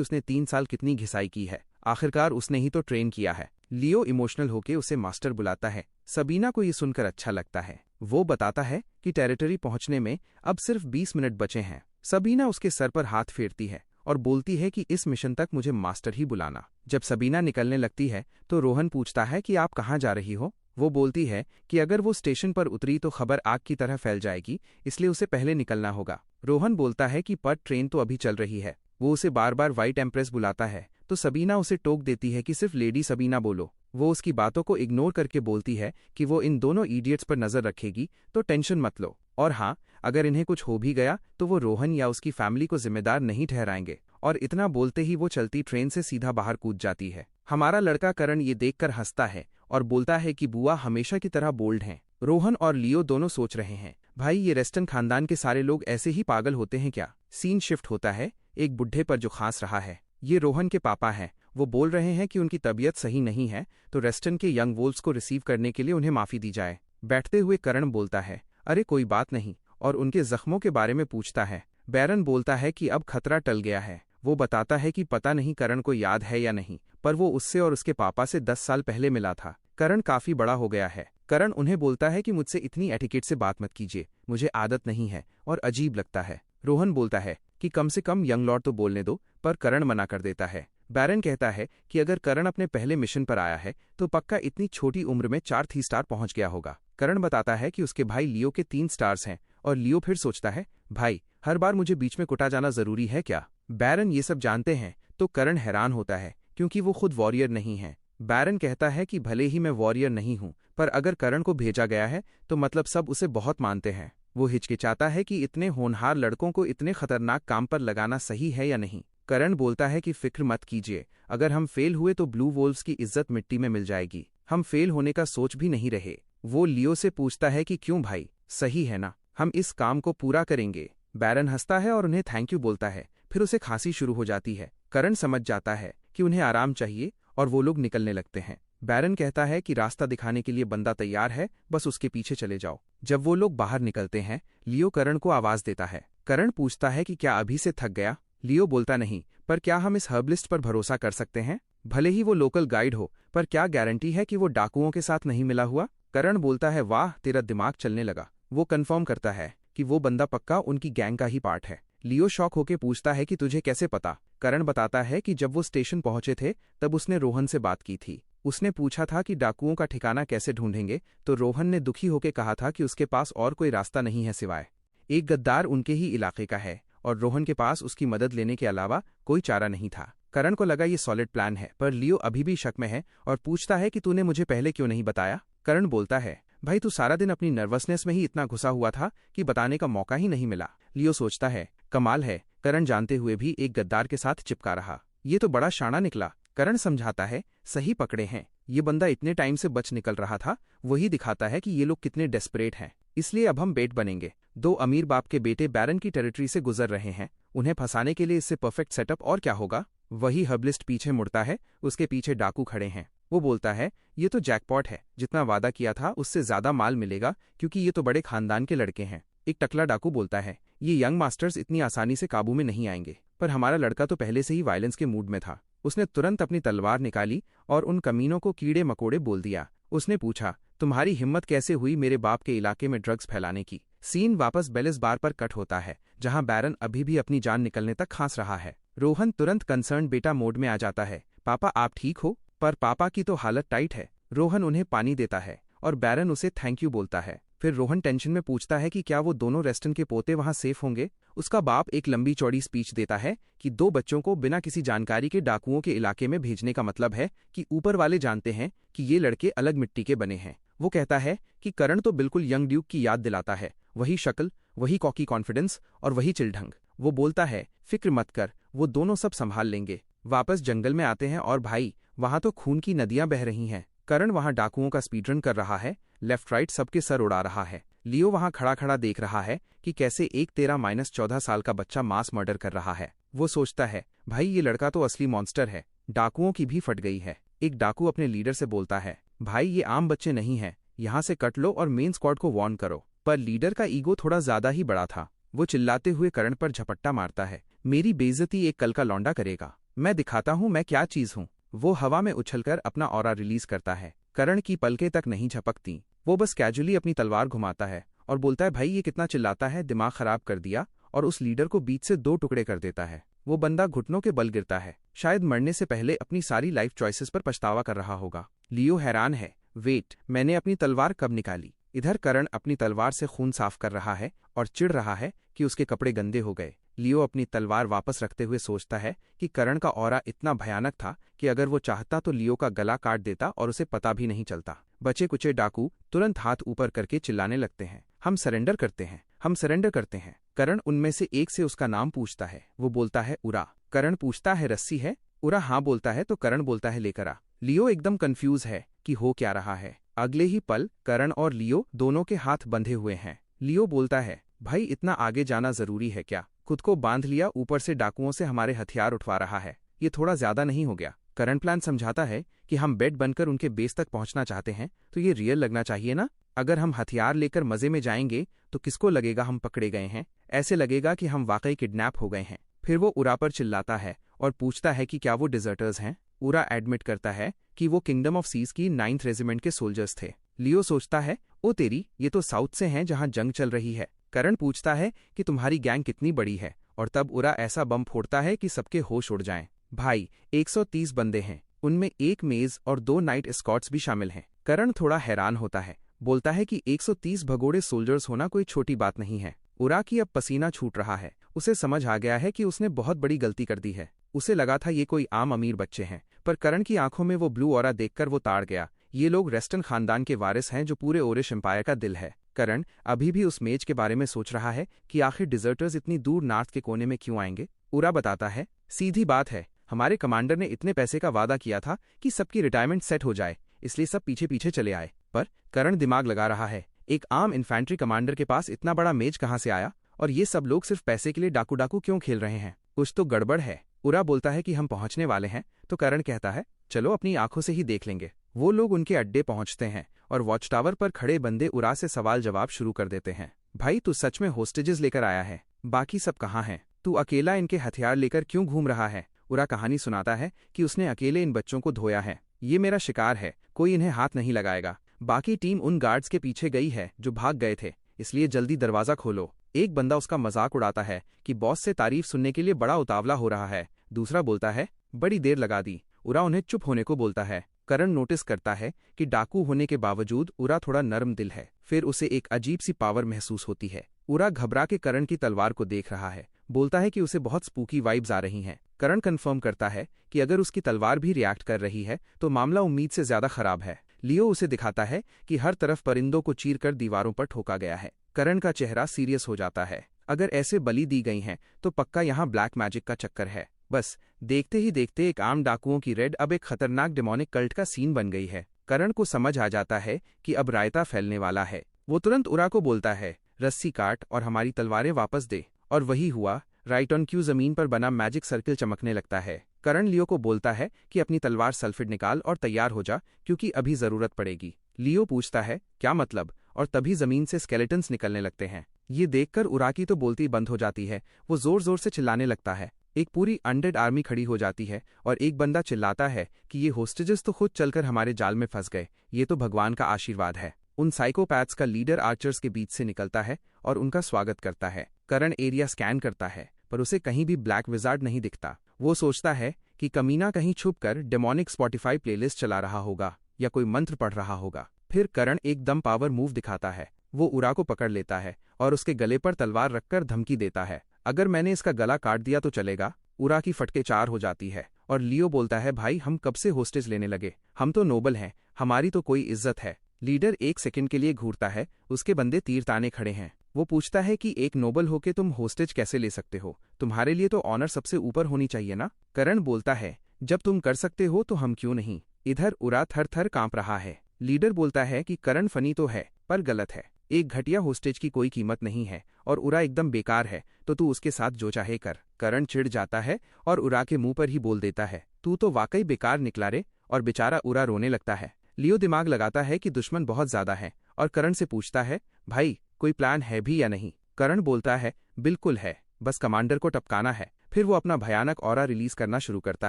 उसने 3 साल कितनी घिसाई की है। आखिरकार उसने ही तो ट्रेन किया है। लियो इमोशनल होके उसे मास्टर बुलाता है। सबीना को ये सुनकर अच्छा लगता है। वो बताता है कि टेरिटरी पहुंचने में अब सिर्फ 20 मिनट बचे हैं। सबीना उसके सर पर हाथ फेरती है और बोलती है कि इस मिशन तक मुझे मास्टर ही बुलाना। जब सबीना निकलने लगती है तो रोहन पूछता है कि आप कहाँ जा रही हो। वो बोलती है कि अगर वो स्टेशन पर उतरी तो खबर आग की तरह फैल जाएगी, इसलिए उसे पहले निकलना होगा। रोहन बोलता है कि पर ट्रेन तो अभी चल रही है। वो उसे बार बार व्हाइट एम्प्रेस बुलाता है तो सबीना उसे टोक देती है कि सिर्फ लेडी सबीना बोलो। वो उसकी बातों को इग्नोर करके बोलती है कि वो इन दोनों इडियट्स पर नजर रखेगी, तो टेंशन मत लो। और हाँ, अगर इन्हें कुछ हो भी गया तो वो रोहन या उसकी फैमिली को जिम्मेदार नहीं ठहराएंगे। और इतना बोलते ही वो चलती ट्रेन से सीधा बाहर कूद जाती है। हमारा लड़का करण ये देखकर हंसता है और बोलता है कि बुआ हमेशा की तरह बोल्ड हैं। रोहन और लियो दोनों सोच रहे हैं, भाई ये रेस्टन खानदान के सारे लोग ऐसे ही पागल होते हैं क्या। सीन शिफ्ट होता है एक बुढ़े पर जो खांस रहा है। ये रोहन के पापा हैं। वो बोल रहे हैं कि उनकी तबीयत सही नहीं है, तो रेस्टन के यंग वोल्व्स को रिसीव करने के लिए उन्हें माफी दी जाए। बैठते हुए करण बोलता है, अरे कोई बात नहीं, और उनके जख्मों के बारे में पूछता है। बैरन बोलता है कि अब खतरा टल गया है। वो बताता है कि पता नहीं करण को याद है या नहीं, पर वो उससे और उसके पापा से 10 साल पहले मिला था। करण काफी बड़ा हो गया है। करण उन्हें बोलता है कि मुझसे इतनी एटिकेट से बात मत कीजिए, मुझे आदत नहीं है और अजीब लगता है। रोहन बोलता है कि कम से कम यंग लॉर्ड तो बोलने दो, पर करण मना कर देता है। बैरन कहता है कि अगर करण अपने पहले मिशन पर आया है तो पक्का इतनी छोटी उम्र में 4 3 स्टार पहुंच गया होगा। करण बताता है कि उसके भाई लियो के 3 स्टार्स हैं, और लियो फिर सोचता है, भाई हर बार मुझे बीच में कुटा जाना जरूरी है क्या। बैरन ये सब जानते हैं तो करण हैरान होता है, क्योंकि वो खुद वॉरियर नहीं है। बैरन कहता है कि भले ही मैं वॉरियर नहीं हूं, पर अगर करण को भेजा गया है तो मतलब सब उसे बहुत मानते हैं। वो हिचकिचाता है कि इतने होनहार लड़कों को इतने खतरनाक काम पर लगाना सही है या नहीं। करण बोलता है कि फिक्र मत कीजिए, अगर हम फेल हुए तो ब्लू वोल्व्स की इज्जत मिट्टी में मिल जाएगी। हम फेल होने का सोच भी नहीं रहे। वो लियो से पूछता है कि क्यों भाई, सही है ना, हम इस काम को पूरा करेंगे। बैरन हंसता है और उन्हें थैंक यू बोलता है। फिर उसे खांसी शुरू हो जाती है। करण समझ जाता है कि उन्हें आराम चाहिए और वो लोग निकलने लगते हैं। बैरन कहता है कि रास्ता दिखाने के लिए बंदा तैयार है, बस उसके पीछे चले जाओ। जब वो लोग बाहर निकलते हैं, लियो करण को आवाज देता है। करण पूछता है कि क्या अभी से थक गया। लियो बोलता नहीं, पर क्या हम इस हर्बलिस्ट पर भरोसा कर सकते हैं। भले ही वो लोकल गाइड हो, पर क्या गारंटी है कि वो डाकुओं के साथ नहीं मिला हुआ। करण बोलता है, वाह तेरा दिमाग चलने लगा। वो कंफर्म करता है कि वो बंदा पक्का उनकी गैंग का ही पार्ट है। लियो शॉक होके पूछता है कि तुझे कैसे पता। करण बताता है कि जब वो स्टेशन पहुंचे थे तब उसने रोहन से बात की थी। उसने पूछा था कि डाकुओं का ठिकाना कैसे ढूंढेंगे, तो रोहन ने दुखी होकर कहा था कि उसके पास और कोई रास्ता नहीं है सिवाय एक गद्दार उनके ही इलाके का है, और रोहन के पास उसकी मदद लेने के अलावा कोई चारा नहीं था। करण को लगा ये सॉलिड प्लान है, पर लियो अभी भी शक में है और पूछता है कि तूने मुझे पहले क्यों नहीं बताया। करण बोलता है, भाई तू सारा दिन अपनी नर्वसनेस में ही इतना घुसा हुआ था कि बताने का मौका ही नहीं मिला। लियो सोचता है, कमाल है, करण जानते हुए भी एक गद्दार के साथ चिपका रहा। ये तो बड़ा शाना निकला। करण समझाता है, सही पकड़े हैं, ये बंदा इतने टाइम से बच निकल रहा था, वही दिखाता है कि ये लोग कितने डेस्परेट हैं। इसलिए अब हम बेट बनेंगे। 2 अमीर बाप के बेटे बैरन की टेरिटरी से गुजर रहे हैं, उन्हें फंसाने के लिए इससे परफेक्ट सेटअप और क्या होगा। वही हर्बलिस्ट पीछे मुड़ता है, उसके पीछे डाकू खड़े हैं। वो बोलता है, ये तो जैकपॉट है, जितना वादा किया था उससे ज्यादा माल मिलेगा, क्योंकि ये तो बड़े खानदान के लड़के हैं। एक टकला डाकू बोलता है, ये यंग मास्टर्स इतनी आसानी से काबू में नहीं आएंगे। पर हमारा लड़का तो पहले से ही वायलेंस के मूड में था। उसने तुरंत अपनी तलवार निकाली और उन कमीनों को कीड़े मकोड़े बोल दिया। उसने पूछा, तुम्हारी हिम्मत कैसे हुई मेरे बाप के इलाके में ड्रग्स फैलाने की। सीन वापस बेलिस बार पर कट होता है, जहां बैरन अभी भी अपनी जान निकलने तक खांस रहा है। रोहन तुरंत कंसर्न बेटा मोड में आ जाता है, पापा आप ठीक हो। पर पापा की तो हालत टाइट है। रोहन उन्हें पानी देता है और बैरन उसे थैंक यू बोलता है। फिर रोहन टेंशन में पूछता है कि क्या वो दोनों रेस्टन के पोते वहां सेफ होंगे। उसका बाप एक लंबी चौड़ी स्पीच देता है कि 2 बच्चों को बिना किसी जानकारी के डाकुओं के इलाके में भेजने का मतलब है कि ऊपर वाले जानते हैं कि ये लड़के अलग मिट्टी के बने हैं। वो कहता है कि करण तो बिल्कुल यंग ड्यूक की याद दिलाता है, वही शक्ल, वही कॉकी कॉन्फिडेंस और वही चिलढंग। वो बोलता है, फिक्र मत कर, वो दोनों सब संभाल लेंगे। वापस जंगल में आते हैं और भाई वहां तो खून की नदियां बह रही हैं। करण वहां डाकुओं का स्पीडरन कर रहा है, लेफ्ट राइट सबके सर उड़ा रहा है। लियो वहां खड़ा खड़ा देख रहा है कि कैसे एक 13-14 साल का बच्चा मास मर्डर कर रहा है। वो सोचता है, भाई ये लड़का तो असली मॉन्स्टर है। डाकुओं की भी फट गई है। एक डाकू अपने लीडर से बोलता है, भाई ये आम बच्चे नहीं हैं, यहाँ से कट लो और मेन स्क्वाड को वार्न करो। पर लीडर का ईगो थोड़ा ज्यादा ही बड़ा था। वो चिल्लाते हुए करण पर झपट्टा मारता है, मेरी बेइज्जती एक कल का लौंडा करेगा, मैं दिखाता हूँ मैं क्या चीज हूँ। वो हवा में उछलकर अपना ऑरा रिलीज करता है। करण की पलकें तक नहीं झपकती। वो बस कैजुअली अपनी तलवार घुमाता है और बोलता है, भाई ये कितना चिल्लाता है, दिमाग खराब कर दिया, और उस लीडर को बीच से 2 टुकड़े कर देता है। वो बंदा घुटनों के बल गिरता है, शायद मरने से पहले अपनी सारी लाइफ चॉइसेस पर पछतावा कर रहा होगा। लियो हैरान है, वेट, मैंने अपनी तलवार कब निकाली? इधर करण अपनी तलवार से खून साफ कर रहा है और चिढ़ रहा है कि उसके कपड़े गंदे हो गए। लियो अपनी तलवार वापस रखते हुए सोचता है कि करण का ऑरा इतना भयानक था कि अगर वो चाहता तो लियो का गला काट देता और उसे पता भी नहीं चलता। बचे कुचे डाकू तुरंत हाथ ऊपर करके चिल्लाने लगते हैं, हम सरेंडर करते हैं, हम सरेंडर करते हैं। करण उनमें से एक से उसका नाम पूछता है। वो बोलता है, उरा। करण पूछता है, रस्सी है? उरा हाँ बोलता है तो करण बोलता है, लेकर आ। लियो एकदम कंफ्यूज है कि हो क्या रहा है। अगले ही पल करण और लियो दोनों के हाथ बंधे हुए हैं। लियो बोलता है, भाई इतना आगे जाना जरूरी है क्या? खुद को बांध लिया, ऊपर से डाकुओं से हमारे हथियार उठवा रहा है, ये थोड़ा ज्यादा नहीं हो गया? करण प्लान समझाता है कि हम बेड बनकर उनके बेस तक पहुंचना चाहते हैं तो ये रियल लगना चाहिए ना। अगर हम हथियार लेकर मजे में जाएंगे तो किसको लगेगा हम पकड़े गए हैं? ऐसे लगेगा कि हम वाकई किडनैप हो गए हैं। फिर वो उरा पर चिल्लाता है और पूछता है कि क्या वो डिजर्टर्स हैं? उरा एडमिट करता है कि वो किंगडम ऑफ सीज की 9th रेजिमेंट के सोल्जर्स थे। लियो सोचता है, ओ तेरी, ये तो साउथ से हैं जहां जंग चल रही है। करण पूछता है कि तुम्हारी गैंग कितनी बड़ी है, और तब उरा ऐसा बम फोड़ता है कि सबके होश उड़ जाएं। भाई 130 बंदे हैं, उनमें एक मेज और 2 नाइट एस्कॉर्ट्स भी शामिल हैं। करण थोड़ा हैरान होता है, बोलता है कि 130 भगोड़े सोल्जर्स होना कोई छोटी बात नहीं है। उरा की अब पसीना छूट रहा है। उसे समझ आ गया है कि उसने बहुत बड़ी गलती कर दी है। उसे लगा था ये कोई आम अमीर बच्चे हैं, पर करण की आंखों में वो ब्लू ऑरा देखकर वो ताड़ गया। ये लोग रेस्टन खानदान के वारिस हैं जो पूरे ओरिश एम्पायर का दिल है। करण अभी भी उस मेज के बारे में सोच रहा है कि आखिर डिजर्टर्स इतनी दूर नॉर्थ के कोने में क्यों आएंगे। उरा बताता है, सीधी बात है, हमारे कमांडर ने इतने पैसे का वादा किया था कि सबकी रिटायरमेंट सेट हो जाए, इसलिए सब पीछे पीछे चले आए। पर करण दिमाग लगा रहा है, एक आम इन्फेंट्री कमांडर के पास इतना बड़ा मेज कहाँ से आया, और ये सब लोग सिर्फ पैसे के लिए डाकू डाकू क्यों खेल रहे हैं? कुछ तो गड़बड़ है। उरा बोलता है कि हम पहुंचने वाले हैं, तो करण कहता है, चलो अपनी आंखों से ही देख लेंगे। वो लोग उनके अड्डे पहुंचते हैं और वॉच टावर पर खड़े बंदे उरा से सवाल जवाब शुरू कर देते हैं। भाई तू सच में होस्टेजेस लेकर आया है? बाकी सब कहाँ हैं? तू अकेला इनके हथियार लेकर क्यों घूम रहा है? उरा कहानी सुनाता है कि उसने अकेले इन बच्चों को धोया है। ये मेरा शिकार है, कोई इन्हें हाथ नहीं लगाएगा। बाकी टीम उन गार्ड्स के पीछे गई है जो भाग गए थे, इसलिए जल्दी दरवाजा खोलो। एक बंदा उसका मजाक उड़ाता है कि बॉस से तारीफ सुनने के लिए बड़ा उतावला हो रहा है। दूसरा बोलता है, बड़ी देर लगा दी। उरा उन्हें चुप होने को बोलता है। करण नोटिस करता है कि डाकू होने के बावजूद उरा थोड़ा नरम दिल है। फिर उसे एक अजीब सी पावर महसूस होती है। उरा घबरा के करण की तलवार को देख रहा है, बोलता है कि उसे बहुत स्पूकी वाइब्स आ रही हैं। करण कंफर्म करता है कि अगर उसकी तलवार भी रिएक्ट कर रही है तो मामला उम्मीद से ज्यादा खराब है। लियो उसे दिखाता है कि हर तरफ परिंदों को चीरकर दीवारों पर ठोका गया है। करण का चेहरा सीरियस हो जाता है। अगर ऐसे बलि दी गई हैं तो पक्का यहाँ ब्लैक मैजिक का चक्कर है। बस देखते ही देखते एक आम डाकुओं की रेड अब एक खतरनाक डेमोनिक कल्ट का सीन बन गई है। करण को समझ आ जाता है कि अब रायता फैलने वाला है। वो तुरंत उरा को बोलता है, रस्सी काट और हमारी तलवारें वापस दे। और वही हुआ। राइट ऑन क्यू जमीन पर बना मैजिक सर्किल चमकने लगता है। करण लियो को बोलता है कि अपनी तलवार सल्फिड निकाल और तैयार हो जा, क्योंकि अभी जरूरत पड़ेगी। लियो पूछता है, क्या मतलब? और तभी जमीन से स्केलेटन्स निकलने लगते हैं। ये देखकर उरा की तो बोलती बंद हो जाती है। वो जोर जोर से चिल्लाने लगता है। एक पूरी अनडेड आर्मी खड़ी हो जाती है और एक बंदा चिल्लाता है कि ये होस्टेजेस तो खुद चलकर हमारे जाल में फंस गए, ये तो भगवान का आशीर्वाद है। उन साइकोपैथ्स का लीडर आर्चर्स के बीच से निकलता है और उनका स्वागत करता है। करण एरिया स्कैन करता है, पर उसे कहीं भी ब्लैक विजार्ड नहीं दिखता। वो सोचता है कि कमीना कहीं छुपकर डेमोनिक स्पॉटिफाई प्लेलिस्ट चला रहा होगा या कोई मंत्र पढ़ रहा होगा। फिर करण एकदम पावर मूव दिखाता है। वो उरा को पकड़ लेता है और उसके गले पर तलवार रखकर धमकी देता है, अगर मैंने इसका गला काट दिया तो चलेगा? उरा की फटके 4 हो जाती है और लियो बोलता है, भाई हम कब से होस्टेज लेने लगे? हम तो नोबल हैं, हमारी तो कोई इज्जत है। लीडर 1 सेकंड के लिए घूरता है, उसके बंदे तीर ताने खड़े हैं। वो पूछता है कि एक नोबल होके तुम होस्टेज कैसे ले सकते हो, तुम्हारे लिए तो ऑनर सबसे ऊपर होनी चाहिए ना। करण बोलता है जब तुम कर सकते हो तो हम क्यों नहीं। इधर उरा थर थर कांप रहा है। लीडर बोलता है कि करण फनी तो है पर गलत है, एक घटिया होस्टेज की कोई कीमत नहीं है और उरा एकदम बेकार है, तो तू उसके साथ जो चाहे कर। करण चिढ़ जाता है और उरा के मुंह पर ही बोल देता है तू तो वाकई बेकार निकला रे, और बेचारा उरा रोने लगता है। लियो दिमाग लगाता है कि दुश्मन बहुत ज्यादा है और करण से पूछता है भाई कोई प्लान है भी या नहीं। करण बोलता है बिल्कुल है, बस कमांडर को टपकाना है। फिर वो अपना भयानक ऑरा रिलीज करना शुरू करता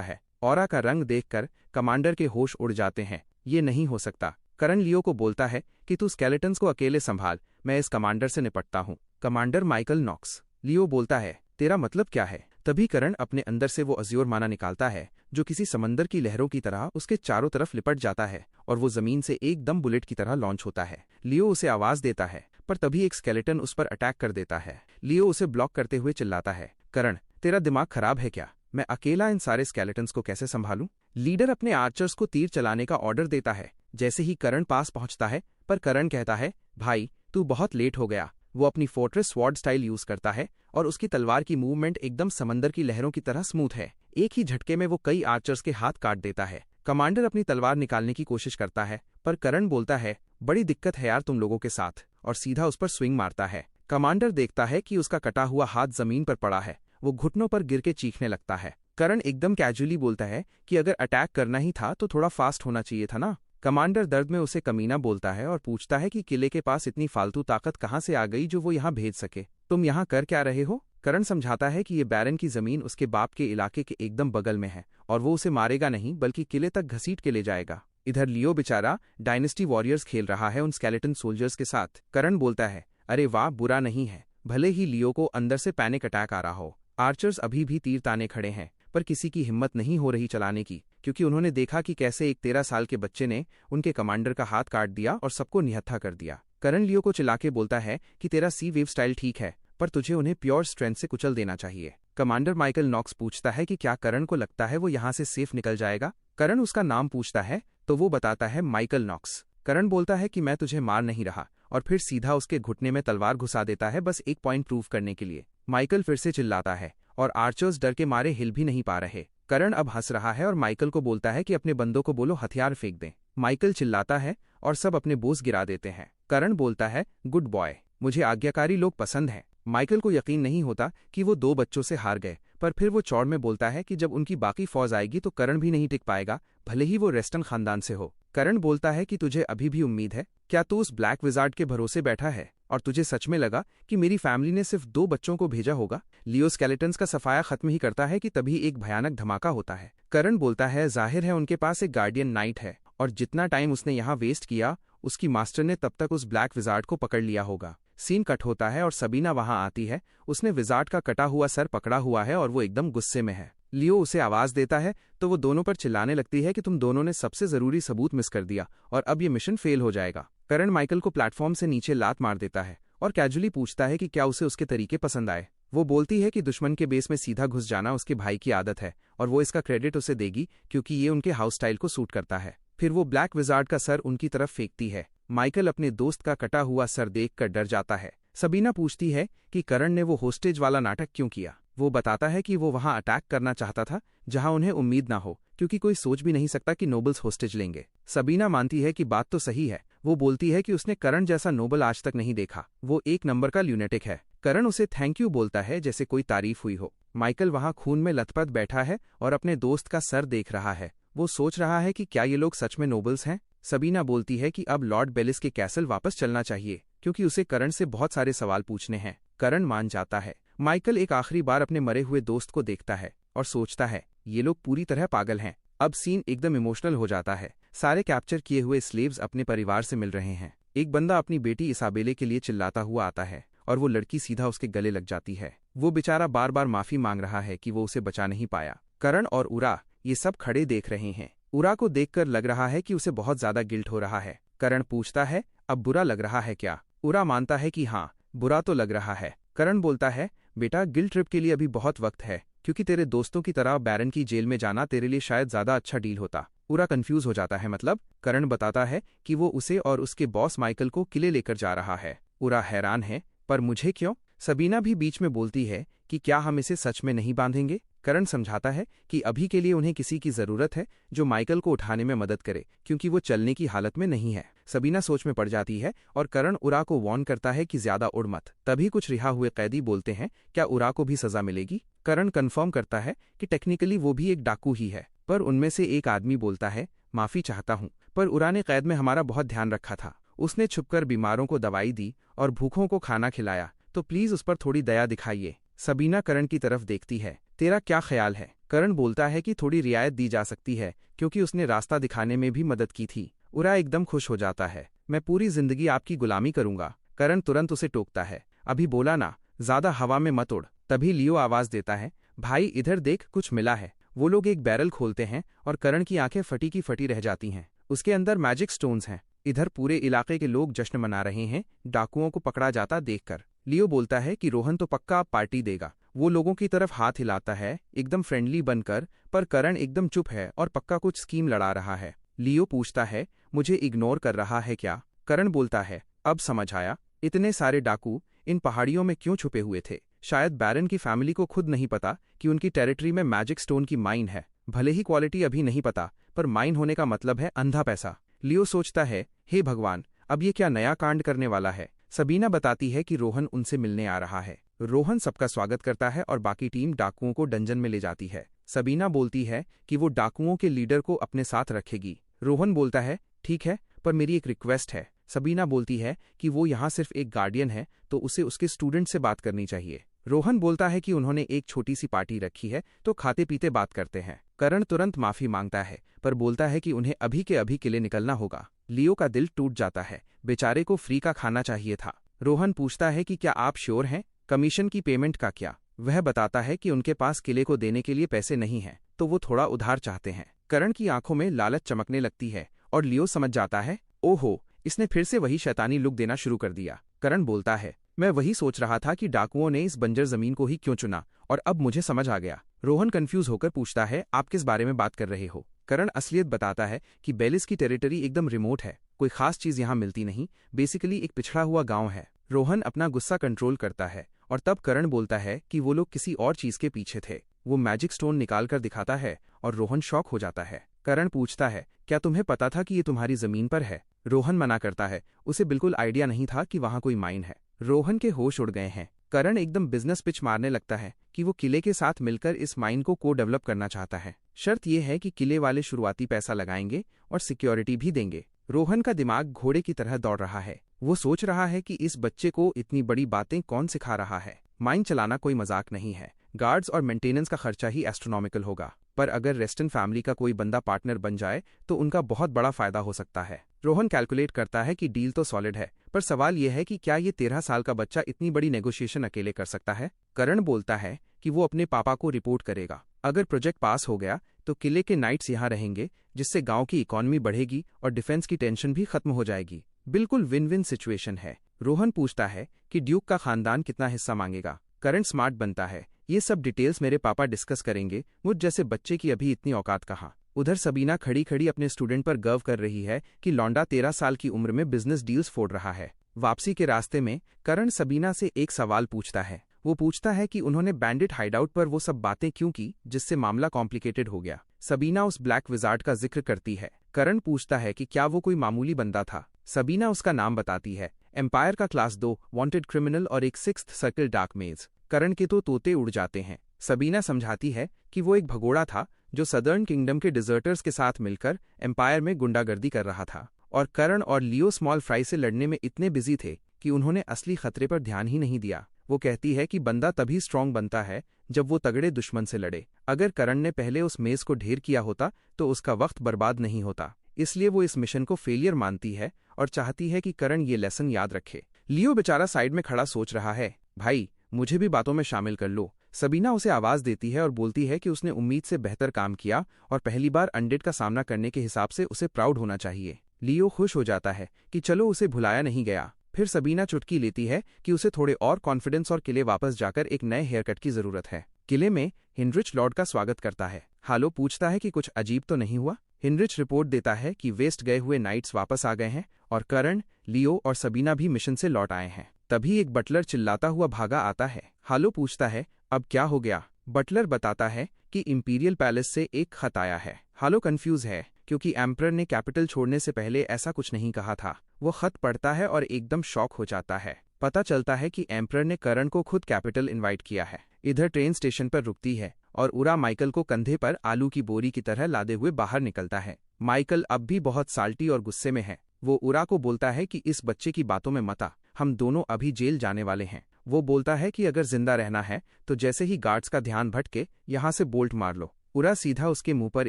है। ऑरा का रंग देखकर कमांडर के होश उड़ जाते हैं। ये नहीं हो सकता। करण लियो को बोलता है कि तू स्केलेटन्स को अकेले संभाल, मैं इस कमांडर से निपटता हूँ। Commander Michael Knox. लियो बोलता है तेरा मतलब क्या है। तभी करण अपने अंदर से वो अज्योर माना निकालता है जो किसी समंदर की लहरों की तरह उसके चारों तरफ लिपट जाता है और वो जमीन से एकदम बुलेट की तरह लॉन्च होता है। लियो उसे आवाज देता है पर तभी एक स्केलेटन उस पर अटैक कर देता है। लियो उसे ब्लॉक करते हुए चिल्लाता है करण तेरा दिमाग खराब है क्या, मैं अकेला इन सारे स्केलेटन्स को कैसे संभालूं। लीडर अपने आर्चर्स को तीर चलाने का ऑर्डर देता है जैसे ही करण पास पहुंचता है, पर करण कहता है भाई तू बहुत लेट हो गया। वो अपनी फोर्ट्रेस स्वॉर्ड स्टाइल यूज करता है और उसकी तलवार की मूवमेंट एकदम समंदर की लहरों की तरह स्मूथ है। एक ही झटके में वो कई आर्चर्स के हाथ काट देता है। कमांडर अपनी तलवार निकालने की कोशिश करता है पर करण बोलता है बड़ी दिक्कत है यार तुम लोगों के साथ, और सीधा उस पर स्विंग मारता है। कमांडर देखता है कि उसका कटा हुआ हाथ जमीन पर पड़ा है। वो घुटनों पर गिर के चीखने लगता है। करण एकदम कैजुअली बोलता है कि अगर अटैक करना ही था तो थोड़ा फास्ट होना चाहिए था ना। कमांडर दर्द में उसे कमीना बोलता है और पूछता है कि किले के पास इतनी फालतू ताकत कहाँ से आ गई जो वो यहाँ भेज सके। तुम यहाँ कर क्या रहे हो। करण समझाता है कि ये बैरन की जमीन उसके बाप के इलाके के एकदम बगल में है और वो उसे मारेगा नहीं बल्कि किले तक घसीट के ले जाएगा। इधर लियो बेचारा डायनेस्टी वॉरियर्स खेल रहा है उन स्केलेटन सोल्जर्स के साथ। करण बोलता है अरे वाह बुरा नहीं है, भले ही लियो को अंदर से पैनिक अटैक आ रहा हो। आर्चर्स अभी भी तीर ताने खड़े हैं पर किसी की हिम्मत नहीं हो रही चलाने की, क्योंकि उन्होंने देखा कि कैसे एक 13 साल के बच्चे ने उनके कमांडर का हाथ काट दिया और सबको निहत्था कर दिया। करण लियो को चिल्लाके बोलता है कि तेरा सी वेव स्टाइल ठीक है पर तुझे उन्हें प्योर स्ट्रेंथ से कुचल देना चाहिए। कमांडर माइकल नॉक्स पूछता है कि क्या करण को लगता है वो यहाँ से सेफ निकल जाएगा। करण उसका नाम पूछता है तो वो बताता है माइकल नॉक्स। करण बोलता है कि मैं तुझे मार नहीं रहा और फिर सीधा उसके घुटने में तलवार घुसा देता है बस एक पॉइंट प्रूव करने के लिए। माइकल फिर से चिल्लाता है और आर्चर्स डर के मारे हिल भी नहीं पा रहे। करण अब हंस रहा है और माइकल को बोलता है कि अपने बंदों को बोलो हथियार फेंक दें। माइकल चिल्लाता है और सब अपने बोझ गिरा देते हैं। करण बोलता है गुड बॉय, मुझे आज्ञाकारी लोग पसंद हैं। माइकल को यकीन नहीं होता कि वो 2 बच्चों से हार गए, पर फिर वो चौड़ में बोलता है कि जब उनकी बाकी फौज आएगी तो करण भी नहीं टिक पाएगा, भले ही वो रेस्टन खानदान से हो। करण बोलता है कि तुझे अभी भी उम्मीद है, क्या तू उस ब्लैक विजार्ड के भरोसे बैठा है और तुझे सच में लगा कि मेरी फैमिली ने सिर्फ 2 बच्चों को भेजा होगा। लियो स्केलेटन्स का सफाया खत्म ही करता है कि तभी एक भयानक धमाका होता है। करण बोलता है जाहिर है उनके पास एक गार्डियन नाइट है और जितना टाइम उसने यहाँ वेस्ट किया उसकी मास्टर ने तब तक उस ब्लैक विजार्ड को पकड़ लिया होगा। सीन कट होता है और सबीना वहां आती है। उसने विजार्ड का कटा हुआ सर पकड़ा हुआ है और वो एकदम गुस्से में है। लियो उसे आवाज देता है तो वो दोनों पर चिल्लाने लगती है कि तुम दोनों ने सबसे जरूरी सबूत मिस कर दिया और अब ये मिशन फेल हो जाएगा। करण माइकल को प्लेटफॉर्म से नीचे लात मार देता है और कैजुअली पूछता है कि क्या उसे उसके तरीके पसंद आए। वो बोलती है कि दुश्मन के बेस में सीधा घुस जाना उसके भाई की आदत है और वो इसका क्रेडिट उसे देगी क्योंकि ये उनके हाउस स्टाइल को सूट करता है। फिर वो ब्लैक विजार्ड का सर उनकी तरफ फेंकती है। माइकल अपने दोस्त का कटा हुआ सर देखकर डर जाता है। सबीना पूछती है कि करण ने वो होस्टेज वाला नाटक क्यों किया। वो बताता है कि वो वहां अटैक करना चाहता था जहां उन्हें उम्मीद ना हो, क्योंकि कोई सोच भी नहीं सकता कि नोबल्स होस्टेज लेंगे। सबीना मानती है कि बात तो सही है। वो बोलती है कि उसने करण जैसा नोबल आज तक नहीं देखा, वो एक नंबर का ल्यूनेटिक है। करण उसे थैंक यू बोलता है जैसे कोई तारीफ हुई हो। माइकल वहां खून में लथपथ बैठा है और अपने दोस्त का सर देख रहा है। वो सोच रहा है कि क्या ये लोग सच में नोबल्स हैं। सबीना बोलती है कि अब लॉर्ड बेलिस के कैसल वापस चलना चाहिए क्योंकि उसे करण से बहुत सारे सवाल पूछने हैं। करण मान जाता है। माइकल एक आखिरी बार अपने मरे हुए दोस्त को देखता है और सोचता है ये लोग पूरी तरह पागल हैं। अब सीन एकदम इमोशनल हो जाता है। सारे कैप्चर किए हुए स्लेव्स अपने परिवार से मिल रहे हैं। एक बंदा अपनी बेटी इसाबेले के लिए चिल्लाता हुआ आता है और वो लड़की सीधा उसके गले लग जाती है। वो बेचारा बार बार माफी मांग रहा है कि वो उसे बचा नहीं पाया। करण और उरा ये सब खड़े देख रहे हैं। उरा को देखकर लग रहा है कि उसे बहुत ज्यादा गिल्ट हो रहा है। करण पूछता है अब बुरा लग रहा है क्या। उरा मानता है कि हाँ बुरा तो लग रहा है। करण बोलता है बेटा गिल्ट ट्रिप के लिए अभी बहुत वक्त है, क्योंकि तेरे दोस्तों की तरह बैरन की जेल में जाना तेरे लिए शायद ज्यादा अच्छा डील होता। उरा कंफ्यूज हो जाता है मतलब। करण बताता है कि वो उसे और उसके बॉस माइकल को किले लेकर जा रहा है। उरा हैरान है पर मुझे क्यों? सबीना भी बीच में बोलती है कि क्या हम इसे सच में नहीं बांधेंगे? करण समझाता है कि अभी के लिए उन्हें किसी की जरूरत है जो माइकल को उठाने में मदद करे, क्योंकि वो चलने की हालत में नहीं है। सबीना सोच में पड़ जाती है और करण उरा को वार्न करता है कि ज्यादा उड़ मत। तभी कुछ रिहा हुए कैदी बोलते हैं, क्या उरा को भी सजा मिलेगी? करण कंफर्म करता है कि टेक्निकली वो भी एक डाकू ही है, पर उनमें से एक आदमी बोलता है, माफी चाहता हूँ, पर उरा ने कैद में हमारा बहुत ध्यान रखा था। उसने छुपकर बीमारों को दवाई दी और भूखों को खाना खिलाया, तो प्लीज उस पर थोड़ी दया दिखाइए। सबीना करण की तरफ देखती है, तेरा क्या ख्याल है? करण बोलता है कि थोड़ी रियायत दी जा सकती है, क्योंकि उसने रास्ता दिखाने में भी मदद की थी। उरा एकदम खुश हो जाता है, मैं पूरी जिंदगी आपकी गुलामी करूंगा। करण तुरंत उसे टोकता है, अभी बोला ना, ज्यादा हवा में मत उड़। तभी लियो आवाज देता है, भाई इधर देख, कुछ मिला है। वो लोग एक बैरल खोलते हैं और करण की आंखें फटी की फटी रह जाती हैं। उसके अंदर मैजिक स्टोन्स हैं। इधर पूरे इलाके के लोग जश्न मना रहे हैं डाकुओं को पकड़ा जाता देखकर। लियो बोलता है कि रोहन तो पक्का अब पार्टी देगा। वो लोगों की तरफ हाथ हिलाता है एकदम फ्रेंडली बनकर, पर करण एकदम चुप है और पक्का कुछ स्कीम लड़ा रहा है। लियो पूछता है, मुझे इग्नोर कर रहा है क्या? करण बोलता है, अब समझ आया, इतने सारे डाकू इन पहाड़ियों में क्यों छुपे हुए थे। शायद बैरन की फैमिली को खुद नहीं पता कि उनकी टेरिटरी में मैजिक स्टोन की माइन है। भले ही क्वालिटी अभी नहीं पता, पर माइन होने का मतलब है अंधा पैसा। लियो सोचता है, हे भगवान, अब ये क्या नया कांड करने वाला है। सबीना बताती है कि रोहन उनसे मिलने आ रहा है। रोहन सबका स्वागत करता है और बाकी टीम डाकुओं को डंजन में ले जाती है। सबीना बोलती है कि वो डाकुओं के लीडर को अपने साथ रखेगी। रोहन बोलता है, ठीक है, पर मेरी एक रिक्वेस्ट है। सबीना बोलती है कि वो यहाँ सिर्फ एक गार्डियन है, तो उसे उसके स्टूडेंट से बात करनी चाहिए। रोहन बोलता है कि उन्होंने एक छोटी सी पार्टी रखी है, तो खाते पीते बात करते हैं। करण तुरंत माफी मांगता है, पर बोलता है कि उन्हें अभी के अभी किले निकलना होगा। लियो का दिल टूट जाता है, बेचारे को फ्री का खाना चाहिए था। रोहन पूछता है कि क्या आप श्योर हैं? कमीशन की पेमेंट का क्या? वह बताता है कि उनके पास किले को देने के लिए पैसे नहीं हैं, तो वो थोड़ा उधार चाहते हैं। करण की आंखों में लालच चमकने लगती है और लियो समझ जाता है, ओहो, इसने फिर से वही शैतानी लुक देना शुरू कर दिया। करण बोलता है, मैं वही सोच रहा था कि डाकुओं ने इस बंजर जमीन को ही क्यों चुना, और अब मुझे समझ आ गया। रोहन कंफ्यूज होकर पूछता है, आप किस बारे में बात कर रहे हो? करण असलियत बताता है कि बेलिस की टेरिटरी एकदम रिमोट है, कोई खास चीज यहाँ मिलती नहीं, बेसिकली एक पिछड़ा हुआ गांव है। रोहन अपना गुस्सा कंट्रोल करता है और तब करण बोलता है कि वो लोग किसी और चीज के पीछे थे। वो मैजिक स्टोन निकाल कर दिखाता है और रोहन शॉक हो जाता है। करण पूछता है, क्या तुम्हें पता था कि ये तुम्हारी जमीन पर है? रोहन मना करता है, उसे बिल्कुल आइडिया नहीं था कि वहां कोई माइन है। रोहन के होश उड़ गए हैं। करण एकदम बिजनेस पिच मारने लगता है कि वो किले के साथ मिलकर इस माइन को डेवलप करना चाहता है। शर्त यह है कि किले वाले शुरुआती पैसा लगाएंगे और सिक्योरिटी भी देंगे। रोहन का दिमाग घोड़े की तरह दौड़ रहा है। वो सोच रहा है कि इस बच्चे को इतनी बड़ी बातें कौन सिखा रहा है। माइन चलाना कोई मजाक नहीं है। गार्ड्स और मेंटेनेंस का खर्चा ही एस्ट्रोनॉमिकल होगा, पर अगर रेस्टन फैमिली का कोई बंदा पार्टनर बन जाए तो उनका बहुत बड़ा फायदा हो सकता है। रोहन कैलकुलेट करता है कि डील तो सॉलिड है, पर सवाल यह है कि क्या ये 13 साल का बच्चा इतनी बड़ी नेगोशिएशन अकेले कर सकता है। करण बोलता है कि वो अपने पापा को रिपोर्ट करेगा। अगर प्रोजेक्ट पास हो गया तो किले के नाइट्स यहाँ रहेंगे, जिससे गांव की इकोनॉमी बढ़ेगी और डिफेंस की टेंशन भी खत्म हो जाएगी। बिल्कुल विन विन सिचुएशन है। रोहन पूछता है कि ड्यूक का खानदान कितना हिस्सा मांगेगा। करण स्मार्ट बनता है, ये सब डिटेल्स मेरे पापा डिस्कस करेंगे, मुझ जैसे बच्चे की अभी इतनी औकात कहाँ। उधर सबीना खड़ी खड़ी अपने स्टूडेंट पर गर्व कर रही है कि लौंडा 13 साल की उम्र में बिजनेस डील्स फोड़ रहा है। वापसी के रास्ते में करण सबीना से एक सवाल पूछता है। वो पूछता है कि उन्होंने बैंडिट हाइडआउट पर वो सब बातें क्यों की जिससे मामला कॉम्प्लिकेटेड हो गया। सबीना उस ब्लैक विजार्ड का जिक्र करती है। करण पूछता है कि क्या वो कोई मामूली बंदा था। सबीना उसका नाम बताती है, एम्पायर का क्लास 2 वांटेड क्रिमिनल और एक 6th सर्कल डार्क मेज। करण के तो तोते उड़ जाते हैं। सबीना समझाती है कि वो एक भगोड़ा था जो सदर्न किंगडम के डिजर्टर्स के साथ मिलकर एम्पायर में गुंडागर्दी कर रहा था, और करण और लियो स्मॉल फ्राई से लड़ने में इतने बिजी थे कि उन्होंने असली खतरे पर ध्यान ही नहीं दिया। वो कहती है कि बंदा तभी स्ट्रांग बनता है जब वो तगड़े दुश्मन से लड़े। अगर करण ने पहले उस मेज को ढेर किया होता तो उसका वक्त बर्बाद नहीं होता। इसलिए वो इस मिशन को फेलियर मानती है और चाहती है कि करण ये लेसन याद रखे। लियो बेचारा साइड में खड़ा सोच रहा है, भाई मुझे भी बातों में शामिल कर लो। सबीना उसे आवाज देती है और बोलती है कि उसने उम्मीद से बेहतर काम किया और पहली बार अनडेड का सामना करने के हिसाब से उसे प्राउड होना चाहिए। लियो खुश हो जाता है कि चलो उसे भुलाया नहीं गया। फिर सबीना चुटकी लेती है कि उसे थोड़े और कॉन्फिडेंस और किले वापस जाकर एक नए हेयर कट की जरूरत है। किले में हिनरिच लॉर्ड का स्वागत करता है। हालो पूछता है कि कुछ अजीब तो नहीं हुआ। हिनरिच रिपोर्ट देता है कि वेस्ट गए हुए नाइट्स वापस आ गए हैं और करण, लियो और सबीना भी मिशन से लौट आए हैं। तभी एक बटलर चिल्लाता हुआ भागा आता है। हालो पूछता है, अब क्या हो गया? बटलर बताता है कि इंपीरियल पैलेस से एक खत आया है। हालो कंफ्यूज है क्योंकि एम्परर ने कैपिटल छोड़ने से पहले ऐसा कुछ नहीं कहा था। वो खत पढ़ता है और एकदम शॉक हो जाता है। पता चलता है कि एम्परर ने करण को खुद कैपिटल इनवाइट किया है। इधर ट्रेन स्टेशन पर रुकती है और उरा माइकल को कंधे पर आलू की बोरी की तरह लादे हुए बाहर निकलता है। माइकल अब भी बहुत साल्टी और गुस्से में है। वो उरा को बोलता है कि इस बच्चे की बातों में मत आ, हम दोनों अभी जेल जाने वाले हैं। वो बोलता है कि अगर जिंदा रहना है तो जैसे ही गार्ड्स का ध्यान भटके यहाँ से बोल्ट मार लो। उरा सीधा उसके मुंह पर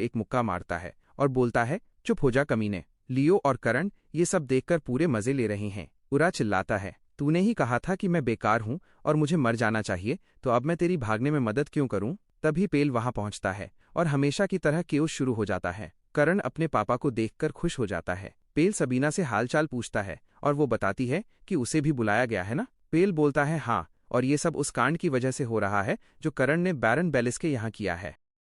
एक मुक्का मारता है और बोलता है, चुप हो जा कमीने। लियो और करण ये सब देखकर पूरे मजे ले रहे हैं। उरा चिल्लाता है, तूने ही कहा था कि मैं बेकार हूँ और मुझे मर जाना चाहिए, तो अब मैं तेरी भागने में मदद क्यों करूँ? तभी पेल वहां पहुंचता है और हमेशा की तरह केओस शुरू हो जाता है। करण अपने पापा को देखकर खुश हो जाता है। पेल सबीना से हालचाल पूछता है और वो बताती है कि उसे भी बुलाया गया है ना। पेल बोलता है हाँ, और ये सब उस कांड की वजह से हो रहा है जो करण ने बैरन बेलिस के यहाँ किया है।